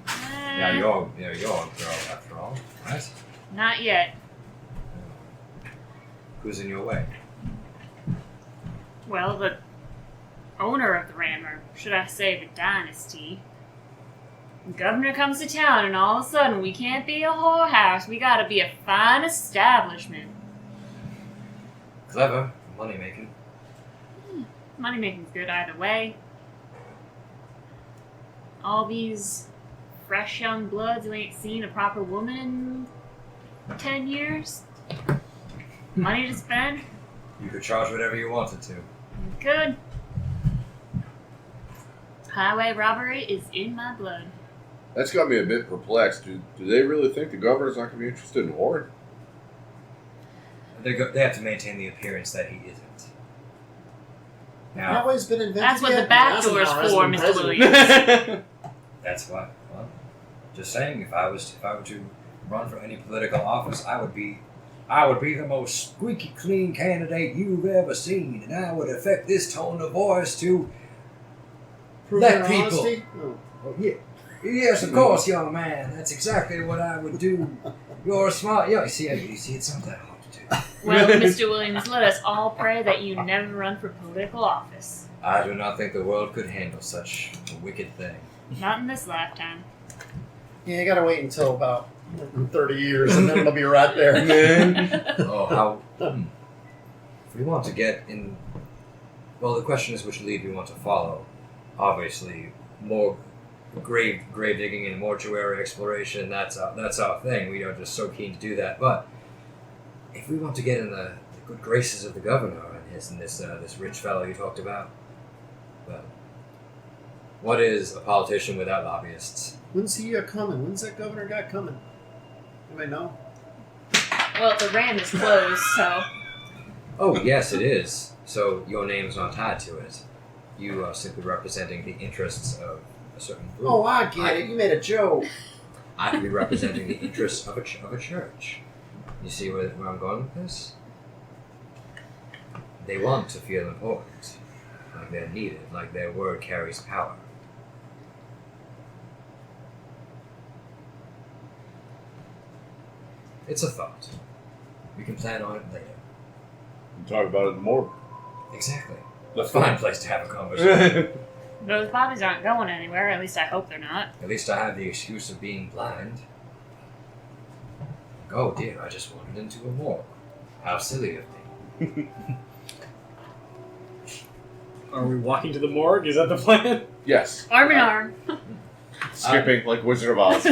Uh, You're a girl after all, right? Not yet. Who's in your way? Well, the owner of the Ram, or should I say the dynasty. The governor comes to town, and all of a sudden, we can't be a whorehouse. We gotta be a fine establishment. Clever, money making. Money making's good either way. All these fresh young bloods who ain't seen a proper woman in 10 years. Money to spend. You could charge whatever you wanted to. Good. Highway robbery is in my blood. That's got me a bit perplexed. Do they really think the governor's not going to be interested in war? They have to maintain the appearance that he isn't. Now, Highway's been invented. That's what yet? the back Eisenhower door's hasn't for, been Mr. president. Williams. that's what. Well, just saying, if I were to run for any political office, I would be I would be the most squeaky clean candidate you've ever seen, and I would affect this tone of voice to Prove let your people. honesty? Oh. Oh, yeah. Yes, of course, young man. That's exactly what I would do. You're a smart. Yeah, you see, it's not that hard to do. Well, Mr. Williams, let us all pray that you never run for political office. I do not think the world could handle such a wicked thing. Not in this lifetime. Yeah, you gotta wait until about 30 years, and then it'll be right there. Oh, how? If we want to get in, well, the question is which lead we want to follow. Obviously, more grave digging and mortuary exploration. That's our thing. We are just so keen to do that. But if we want to get in the good graces of the governor and this rich fellow you talked about, well, what is a politician without lobbyists? When's he coming? When's that governor guy coming? Anybody know? Well, the Ram is closed, so. Oh, yes, it is. So your name's not tied to it. You are simply representing the interests of a certain group. Oh, I get it. You made a joke. I could be representing the interests of a church. You see where I'm going with this? They want to feel important, like they're needed, like their word carries power. It's a thought. We can plan on it later. Talk about it in the morgue. Exactly. Let's Fine place to have a conversation. Those bodies aren't going anywhere, at least I hope they're not. At least I have the excuse of being blind. Oh dear, I just wandered into a morgue. How silly of me. Are we walking to the morgue? Is that the plan? Yes. Arm in arm. Skipping like Wizard of Oz.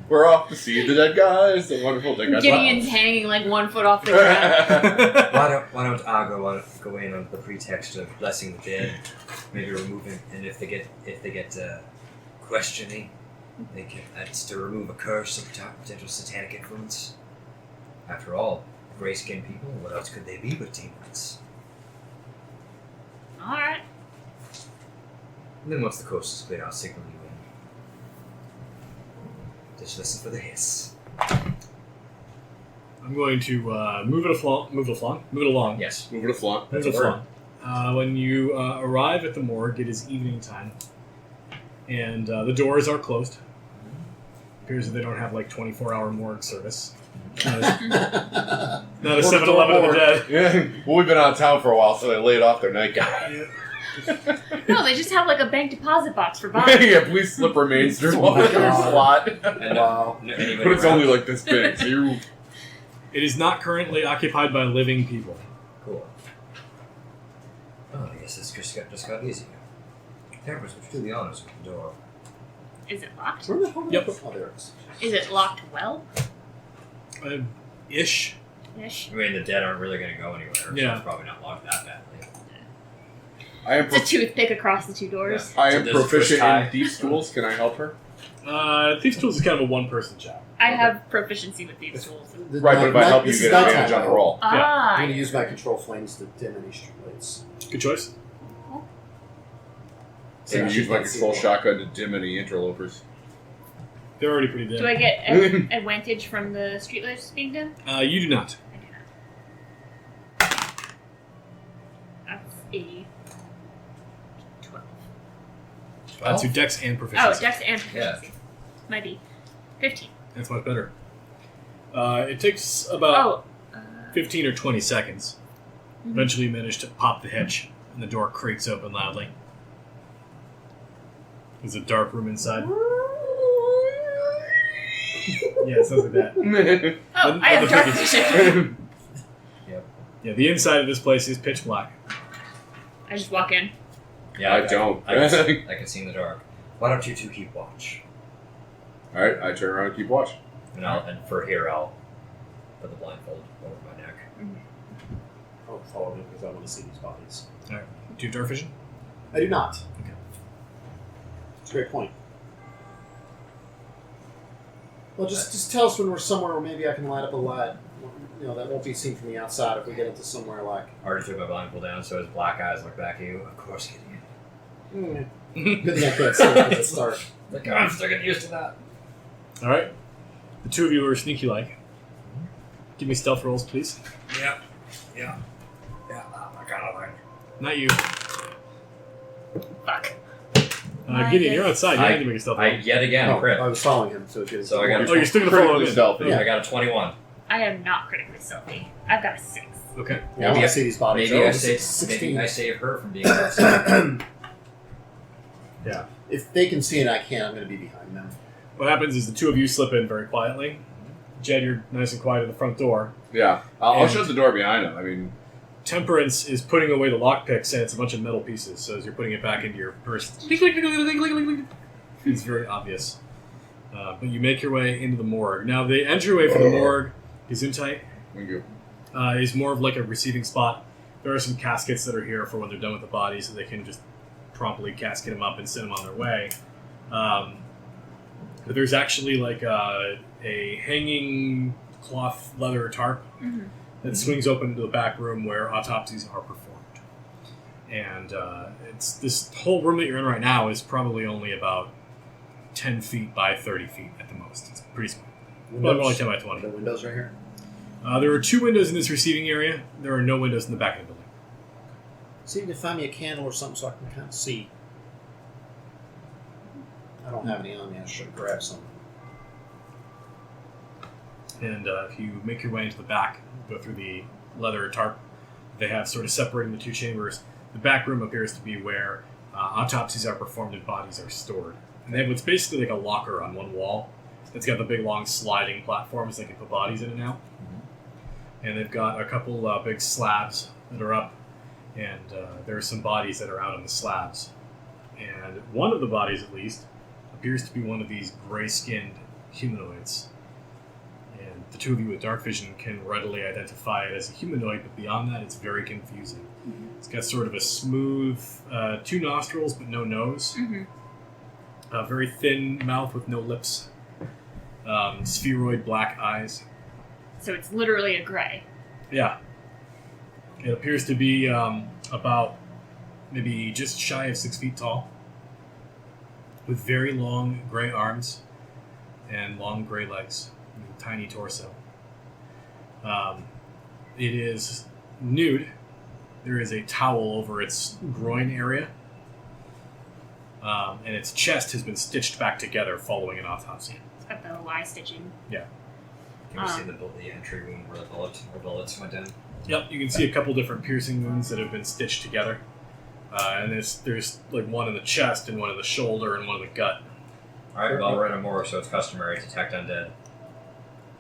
We're off to see the dead guys, the wonderful dead guys. Gideon's hanging like 1 foot off the ground. Why don't I go in under the pretext of blessing the dead, maybe removing, and if they get questioning, that's to remove a curse of potential satanic influence. After all, gray-skinned people, what else could they be but demons? Alright. And then once the coast is clear, I'll signal you in. Just listen for the hiss. I'm going to move it along. Yes. Move it a flaunt. Move it along. When you arrive at the morgue, it is evening time, and the doors are closed. Appears that they don't have like 24-hour morgue service. Not a 7-Eleven of the dead. Yeah. Well, we've been out of town for a while, so they laid off their nightgown. No, they just have like a bank deposit box for bodies. Yeah, please slip remains through Oh my their God. slot. And Wow. But it's only like this big, so you... It is not currently occupied by living people. Cool. Oh, I guess this just got easier. Therapist, would you do the honors with the door? Is it locked? Where the hell did I Yep. put- Oh, there it is. Is it locked well? Ish. Ish. I mean, the dead aren't really going to go anywhere, so Yeah. it's probably not locked that badly. I am, It's a toothpick across the 2 doors. I am So there's a proficient twist tie. in thieves' tools. Can I help her? Thieves' Tools is kind of a one-person job. I have proficiency with these tools. Right, but if I help you, This you is get nighttime, advantage on the though. roll. Ah, I'm going to use my control flames to dim any streetlights. Good choice. So you use my control shotgun to dim any interlopers. They're already pretty dead. do I get an advantage from the streetlights being dim? You do not. I do not. That's a 12. To Dex and Proficiency. Oh, Dex and proficiency. Might be 15. That's much better. It takes about Oh. 15 or 20 seconds. Mhm. Eventually you manage to pop the hitch, and the door creaks open loudly. There's a dark room inside. Yeah, it sounds like that. Oh, I have dark vision. Yeah, the inside of this place is pitch black. I just walk in. Yeah, I don't. I can see in the dark. Why don't you two keep watch? Alright, I turn around and keep watch. And for here, I'll put the blindfold over my neck. I'll follow him because I want to see these bodies. Do you have dark vision? I do not. Okay. It's a great point. Well, just tell us when we're somewhere where maybe I can light up a light. You know, that won't be seen from the outside if we get into somewhere like... I already took my blindfold down, so his black eyes look back at you. Of course, Gideon. Good thing I can't see because it's dark. Like, I'm still getting used to that. Alright. The two of you are sneaky like. Give me stealth rolls, please. Yeah. I got it. Not you. Fuck. Gideon, you're outside. You I- have to make a stealth I roll. yet again No, crit. I was following him, so it's So I got Oh, you're still going to follow him Critically in. stealthy. Yeah. I got a 21. I am not critically stealthy. I've got a 6. Okay. Yeah, I want to see these bodies. Maybe Oh, I this is save. 16. Maybe I save her from being outside. Yeah. If they can see and I can't, I'm going to be behind them. What happens is the two of you slip in very quietly. Jed, you're nice and quiet at the front door. Yeah, I'll And- shut the door behind him. I mean, Temperance is putting away the lockpicks, and it's a bunch of metal pieces. So as you're putting it back into your purse, it's very obvious. But you make your way into the morgue. Now, the entryway for the morgue is in tight. thank you. Is more of like a receiving spot. There are some caskets that are here for when they're done with the body, so they can just promptly casket them up and send them on their way. But there's actually like a hanging cloth leather tarp that swings open into the back room where autopsies are performed. And it's this whole room that you're in right now is probably only about 10 feet by 30 feet at the most. It's pretty small. Well, more like 10 by 20. The windows right here. There are 2 windows in this receiving area. There are no windows in the back of the building. See if you can find me a candle or something so I can kind of see. I don't have any on me. I should grab some. And if you make your way into the back, go through the leather tarp they have sort of separating the 2 chambers. The back room appears to be where autopsies are performed and bodies are stored. And they have what's basically like a locker on one wall that's got the big long sliding platforms they can put bodies in and out. And they've got a couple big slabs that are up, and there are some bodies that are out on the slabs. And one of the bodies, at least, appears to be one of these gray-skinned humanoids. And the 2 of you with dark vision can readily identify it as a humanoid, but beyond that, it's very confusing. It's got sort of a smooth, 2 nostrils but no nose, a very thin mouth with no lips, spheroid black eyes. So it's literally a gray. Yeah. It appears to be about maybe just shy of 6 feet tall, with very long gray arms and long gray legs, and a tiny torso. It is nude. There is a towel over its groin area, and its chest has been stitched back together following an autopsy. It's got the Y stitching. Can we see the entry wound where the bullets went in? Yep, you can see a couple different piercing wounds that have been stitched together. And there's like one in the chest and one in the shoulder and one in the gut. Alright, well, we're in a morgue, so it's customary to detect undead.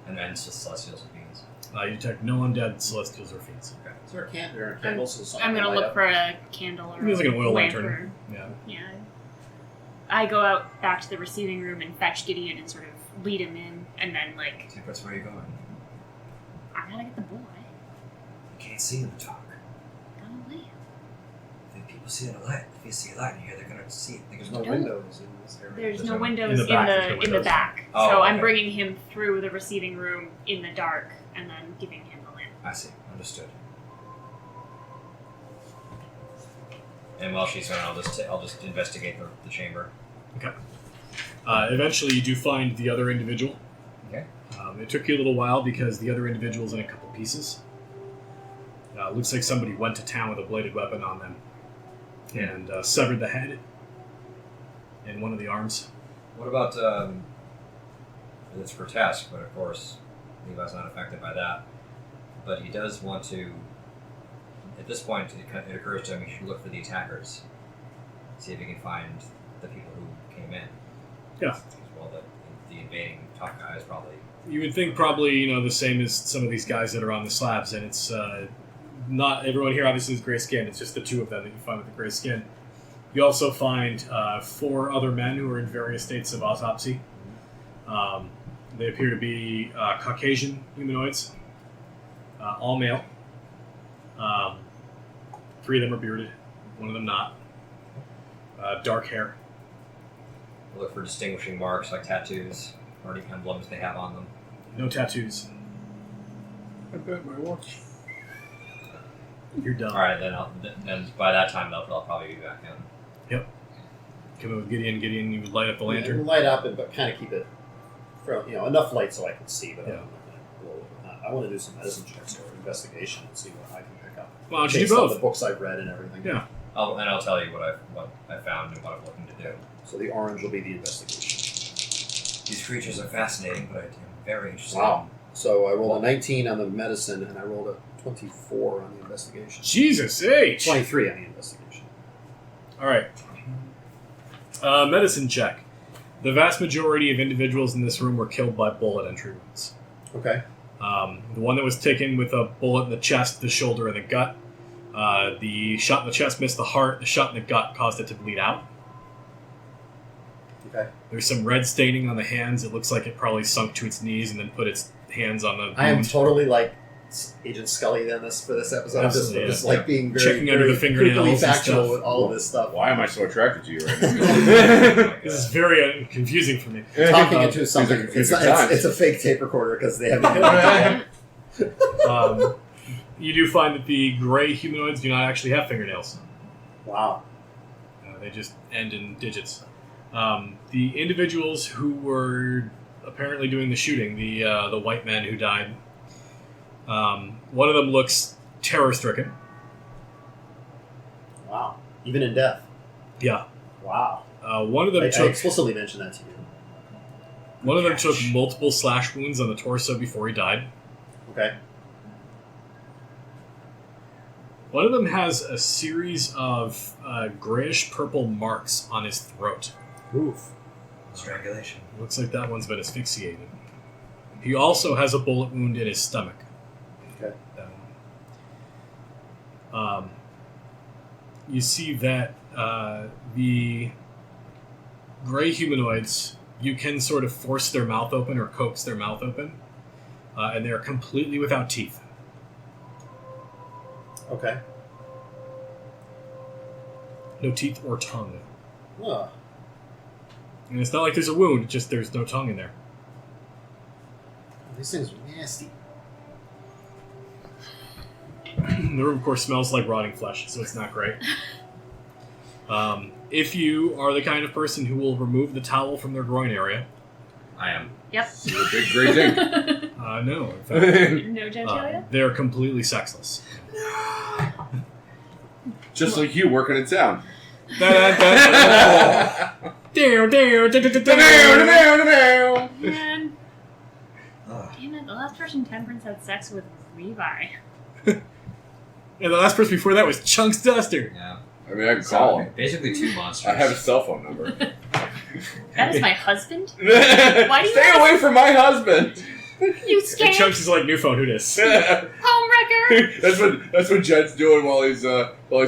And then it's just celestials and fiends. You detect no undead, celestials, or fiends. Is there a candle or a candle? So something I'm gonna light look up? for a candle or There's like an oil lantern. lantern. Yeah. Yeah. I go out back to the receiving room and fetch Gideon and sort of lead him in, and then like That's where you're going. I gotta get the boy. You can't see in the dark. Go away. If people see the light, if you see light in here, they're gonna see it. There's no windows in this area. There's There's no no- windows in the back, there's no in the windows. back. Oh, So I'm okay. bringing him through the receiving room in the dark, and then giving him the lamp. I see. Understood. And while she's gone, I'll just investigate the chamber. Okay. Eventually, you do find the other individual. Okay. It took you a little while because the other individual's in a couple pieces. Looks like somebody went to town with a bladed weapon on them and severed the head and one of the arms. What about, it's grotesque, but of course, Levi's not affected by that. But he does want to, at this point, it occurs to him he should look for the attackers. See if he can find the people who came in. Yeah. Well, the invading top guy is probably... You would think probably, the same as some of these guys that are on the slabs, and it's not everyone here obviously is gray skinned. It's just the 2 of them that you find with the gray skin. You also find 4 other men who are in various states of autopsy. They appear to be Caucasian humanoids, all male. 3 of them are bearded, 1 of them not. Dark hair. Look for distinguishing marks like tattoos or any emblems they have on them. No tattoos. I bet my watch. You're done. Alright, then by that time they'll probably be back in. Come in with Gideon. Gideon, you would light up the lantern. Light up it, but kind of keep it from enough light so I can see. But Yeah. I want to do some medicine checks or investigation and see what I can pick up. Why don't you Based do on both? the books I've read and everything. Yeah. I'll tell you what I found and what I'm looking to do. So the orange will be the investigation. These creatures are fascinating, but I'm very interested. Wow. So I rolled a 19 on the medicine, and I rolled a 24 on the investigation. Jesus H. 23 on the investigation. All right. Medicine check. The vast majority of individuals in this room were killed by bullet entry wounds. Okay. The one that was taken with a bullet in the chest, the shoulder, and the gut. The shot in the chest missed the heart. The shot in the gut caused it to bleed out. Okay. There's some red staining on the hands. It looks like it probably sunk to its knees and then put its hands on the I am wound. totally like Agent Scully then for this episode. Absolutely, I'm just yeah. like being very, Checking under very the fingernails quickly and factual stuff. with all of this stuff. Why am I so attracted to you right now? This is very confusing for me. Talking into something. These are times. It's a fake tape recorder because they haven't hit it. You do find that the gray humanoids do not actually have fingernails. Wow. They just end in digits. The individuals who were apparently doing the shooting, the white men who died, one of them looks terror-stricken. Wow. Even in death. Yeah. Wow. One of them I took explicitly mentioned that to you. one of them took multiple slash wounds on the torso before he died. Okay. One of them has a series of grayish-purple marks on his throat. Oof. Strangulation. Looks like that one's been asphyxiated. He also has a bullet wound in his stomach. Okay. You see that the gray humanoids, you can sort of force their mouth open or coax their mouth open, and they're completely without teeth. Okay. No teeth or tongue. Huh. And it's not like there's a wound, just there's no tongue in there. These things are nasty. The room, of course, smells like rotting flesh, so it's not great. If you are the kind of person who will remove the towel from their groin area, I am. Yep. You're a big gray dink. no, in fact, No genitalia? they're completely sexless. Just like you working in town. Man. Ah. Damn it, the last person Temperance had sex with was Levi. And the last person before that was Chunks Duster. Yeah. I mean, I can call him. Basically two monsters. I have his cell phone number. That is my husband? Why do you Stay have- away from my husband! You And scared? Chunks is like, new phone, who dis? Homewrecker! that's what Jed's doing while he's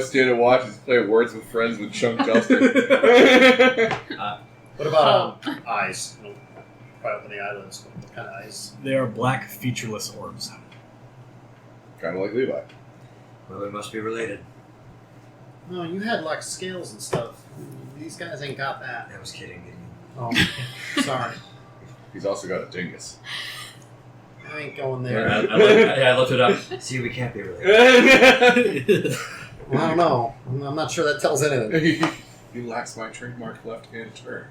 standing watch. He's playing Words with Friends with Chunk Duster. What about eyes? You know, right up in the eyelids. What kind of eyes? They are black, featureless orbs. Kind of like Levi. Well, we must be related. No, you had like scales and stuff. These guys ain't got that. I was kidding. Gideon. Oh, sorry. He's also got a dingus. I ain't going I, there. I looked it up. See, we can't be related. Well, I don't know. I'm not sure that tells anything. He lacks my trademark left-hand turn.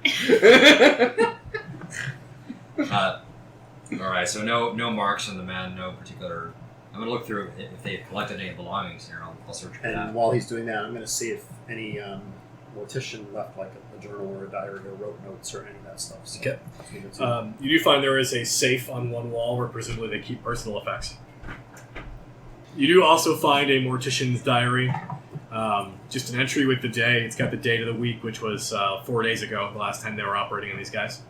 Alright, so no marks on the man, no particular... I'm going to look through if they've collected any belongings here. I'll search for And that. while he's doing that, I'm going to see if any mortician left like a journal or a diary or wrote notes or any of that stuff. So Okay. that's what I'm gonna You do find there is a safe on one wall where presumably they keep personal effects. You do also find a mortician's diary. Just an entry with the day. It's got the date of the week, which was 4 days ago, the last time they were operating on these guys.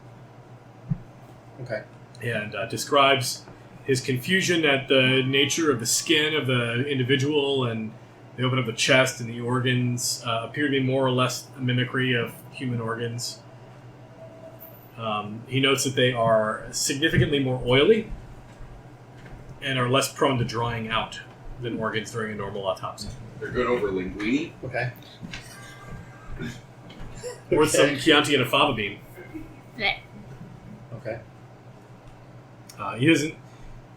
see. Okay. And describes his confusion at the nature of the skin of the individual, and they open up the chest, and the organs appear to be more or less a mimicry of human organs. He notes that they are significantly more oily and are less prone to drying out than organs during a normal autopsy. They're good over linguine. Okay. Or some Chianti and a fava bean. Blech. Okay. He doesn't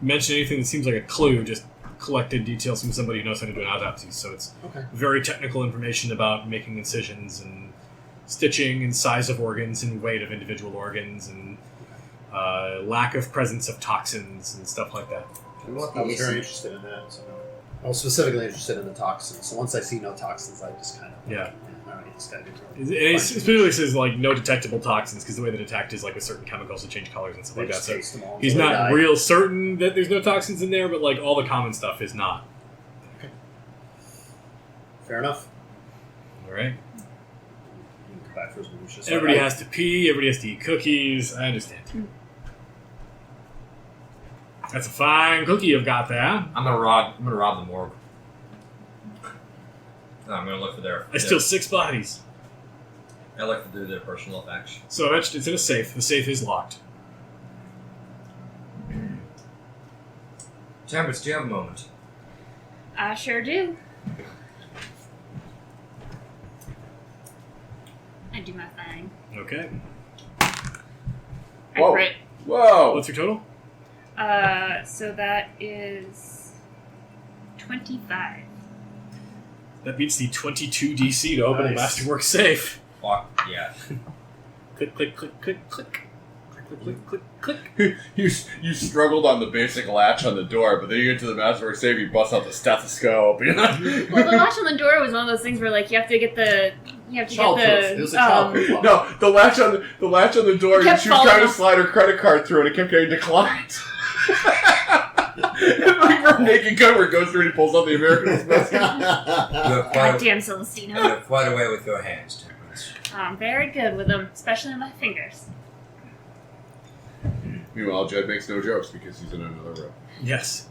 mention anything that seems like a clue, just collected details from somebody who knows how to do an autopsy. So it's Okay. very technical information about making incisions and stitching and size of organs and weight of individual organs and lack of presence of toxins and stuff like that. We want I the was very AC. interested in that. So I was specifically interested in the toxins. So once I see no toxins, I just kind of Yeah. all right, this guy did It specifically says like no detectable toxins because the way they detect is like with certain chemicals that change colors and stuff like that. So taste them all he's until they not die. real certain that there's no toxins in there, but like all the common stuff is not. Fair enough. All right. You can come back for his minutia. So Everybody I- has to pee. Everybody has to eat cookies. I understand. That's a fine cookie you've got there. I'm gonna rob the morgue. No, I'm gonna look for their. There's still 6 bodies. I look through their personal effects. So it's in a safe. The safe is locked. Chambers, do you have a moment? I sure do. I do my thing. Okay. I Whoa. crit. Whoa! What's your total? So that is 25. That beats the 22 DC to open the Nice. masterwork safe. Fuck yeah. Click, click, click, click, click. Click, click, click, click, click. You struggled on the basic latch on the door, but then you get to the masterwork safe, you bust out the stethoscope. You know? Well, the latch on the door was one of those things where, like, you have to get the. Childproof. It was a childproof lock. No, the latch on the door. Kept She was trying to falling slide her credit card through, and it kept getting declined. Like her naked cover goes through, and he pulls out the American Express. You have Goddamn you Celestino. have quite a way with your hands, Temperance. I'm very good with them, especially my fingers. Meanwhile, Jed makes no jokes because he's in another room. Yes.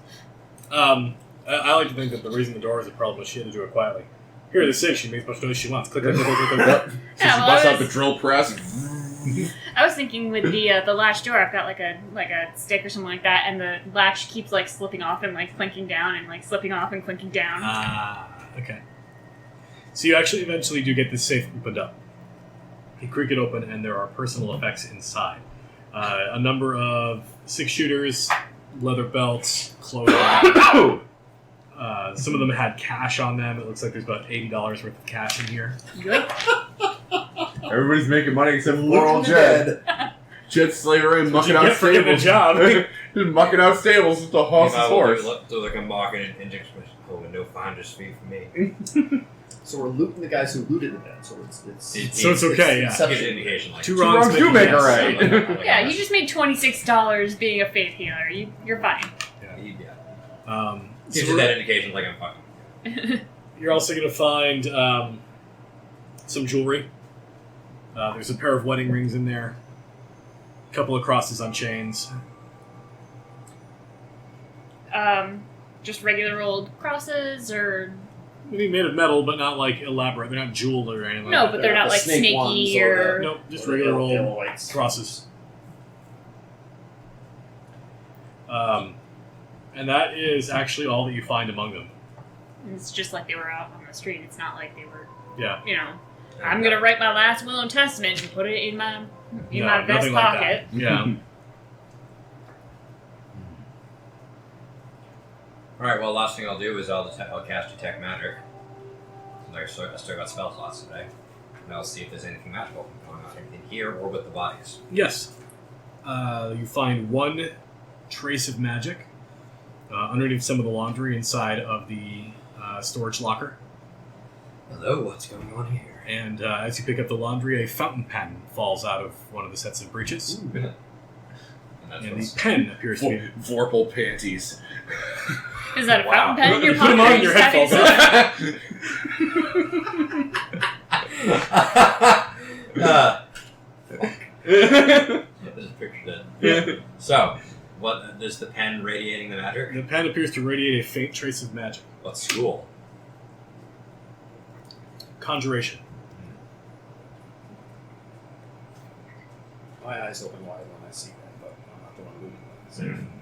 I like to think that the reason the door was a problem was she had to do it quietly. Here are the 6. She makes as much noise as she wants. Click, click, click, click, click, click. So Yeah, she well, busts I out the was- drill press. I was thinking with the latch door, I've got like a stick or something like that, and the latch keeps like slipping off and like clinking down and like slipping off and clinking down. Ah, okay. So you actually eventually do get this safe opened up. You creak it open, and there are personal effects inside. A number of 6-shooters, leather belts, clothing. Some of them had cash on them. It looks like there's about $80 worth of cash in here. Yoink. Everybody's making money except for poor Look old in the Jed. bed. Jed's slaving away, mucking you out get for getting a stables. job. Just mucking out stables with the horse's horse. Do like a market index with no finder's fee for me. So we're looting the guys who looted the bed. So So it's okay, yeah. Gives an Inception. indication like Two Two wrongs do make a right. Yeah, you just made $26 being a faith healer. You're fine. Yeah. So Gives you that indication like I'm fucking. you're also going to find some jewelry. There's a pair of wedding rings in there. A couple of crosses on chains. Just regular old crosses, or Maybe made of metal, but not like elaborate. They're not jeweled or anything like no, that. but they're not the like snake snaky ones or. Nope, just or regular the old yellow whites. crosses. And that is actually all that you find among them. It's just like they were out on the street. It's not like they were, Yeah. you know. I'm gonna write my last will and testament and put it in my No, my vest nothing like pocket. that. Yeah. Alright, well, last thing I'll do is I'll cast Detect Magic. I still got spell slots today. And I'll see if there's anything magical going on, anything here or with the bodies. Yes. You find one trace of magic underneath some of the laundry inside of the storage locker. Hello, what's going on here? And as you pick up the laundry, a fountain pen falls out of one of the sets of breeches. And that's And the what's... pen appears to be... Vorpal panties. Is that a Wow. fountain pen in your Put pocket? them or on you your just have headphones. it- I just pictured it. So, what is the pen radiating the magic? The pen appears to radiate a faint trace of magic. What school? Conjuration. My eyes open wide when I see that, but I'm not the one looting them.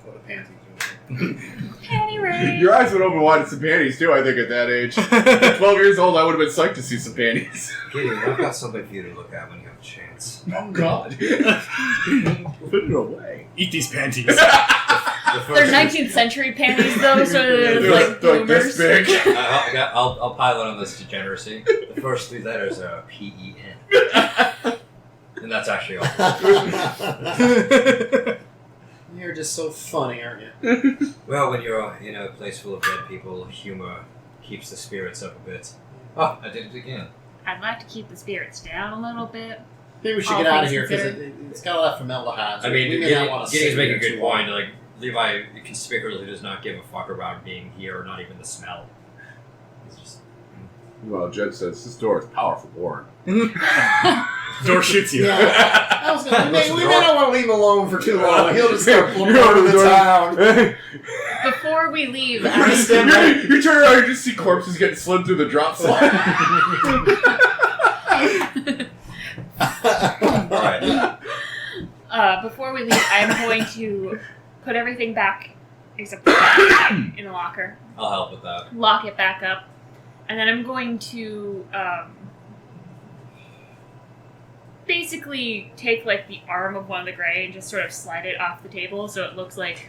Or the panties. Panty raid. Your eyes would open wide at some panties too, I think, at that age. At 12 years old, I would have been psyched to see some panties. Gideon, I've got something for you to look at when you have a chance. Oh, God. Put it away. Eat these panties. The They're first- 19th century panties though, so they're They're like like this bloomers. big. I'll pilot on this degeneracy. The first 3 letters are P-E-N. And that's actually all. You're just so funny, aren't you? Well, when you're in a place full of dead people, humor keeps the spirits up a bit. Oh, I did it again. I'd like to keep the spirits down a little bit. Maybe we should All get out of things here because considered. it's got a lot of formaldehyde. I mean, we may not want to Gideon's sit making a here good too long. point. Like, Levi conspicuously does not give a fuck about being here or not even the smell. He's just... Well, Jed says this door is powerful, Warren. Door shoots you. Yeah. I was gonna, we may not want to leave him alone for too long. He'll just start You're flipping over the door. town. Before we leave, You turn around, you just see corpses getting slid through the drop slide. Alright. before we leave, I'm going to put everything back, except for that, in the locker. I'll help with that. Lock it back up, and then I'm going to basically take like the arm of one of the gray and just sort of slide it off the table so it looks like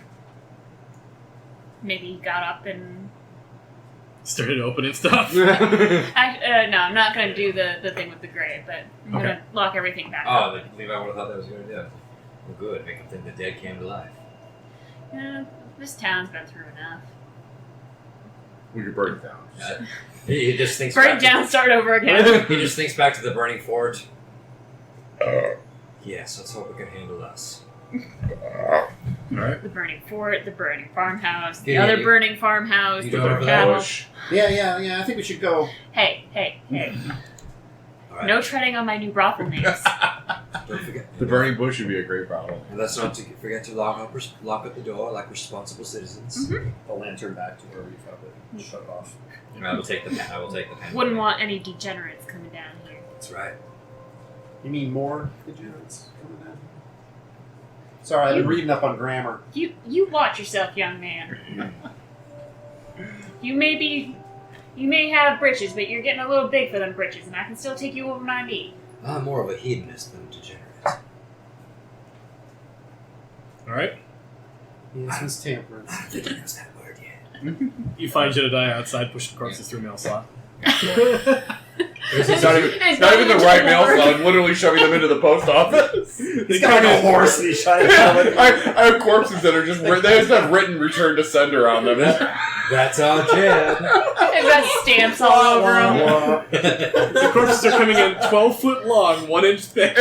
maybe he got up and Started opening stuff. no, I'm not going to do the thing with the gray, but I'm going to lock everything back up. Oh, like, Levi would have thought that was a good idea. Well, good. Make him think the dead came to life. This town's been through enough. We could burn it down. He just thinks Burn back it down, start over again. He just thinks back to the burning fort. Yes, let's hope it can handle us. Alright. The burning fort, the burning farmhouse, the Yeah, other you- burning farmhouse, you the don't burning have cattle. Bush. Yeah, I think we should go. Hey. All right. No treading on my new brothel names. Don't forget. The burning bush would be a great problem. And let's not forget to lock up the door like responsible citizens. The lantern back to where we found it. Shut it off. I will take the pen. Wouldn't want any degenerates coming down here. That's right. You mean more degenerates coming down? Sorry, I've been reading up on grammar. You watch yourself, young man. You may have britches, but you're getting a little big for them britches, and I can still take you over my knee. I'm more of a hedonist than a degenerate. Alright. Yes, Miss Temperance. I don't think he knows that word yet. You find Jedediah outside pushing corpses through a mail slot. It's not even the right mail slot. I'm literally shoving them into the post office. They He's got like a horse and he's trying to tell it. I have corpses that are just they just have written return to sender on them. That's our Jed. They've got stamps all over them. The corpses are coming in 12 foot long, 1 inch thick.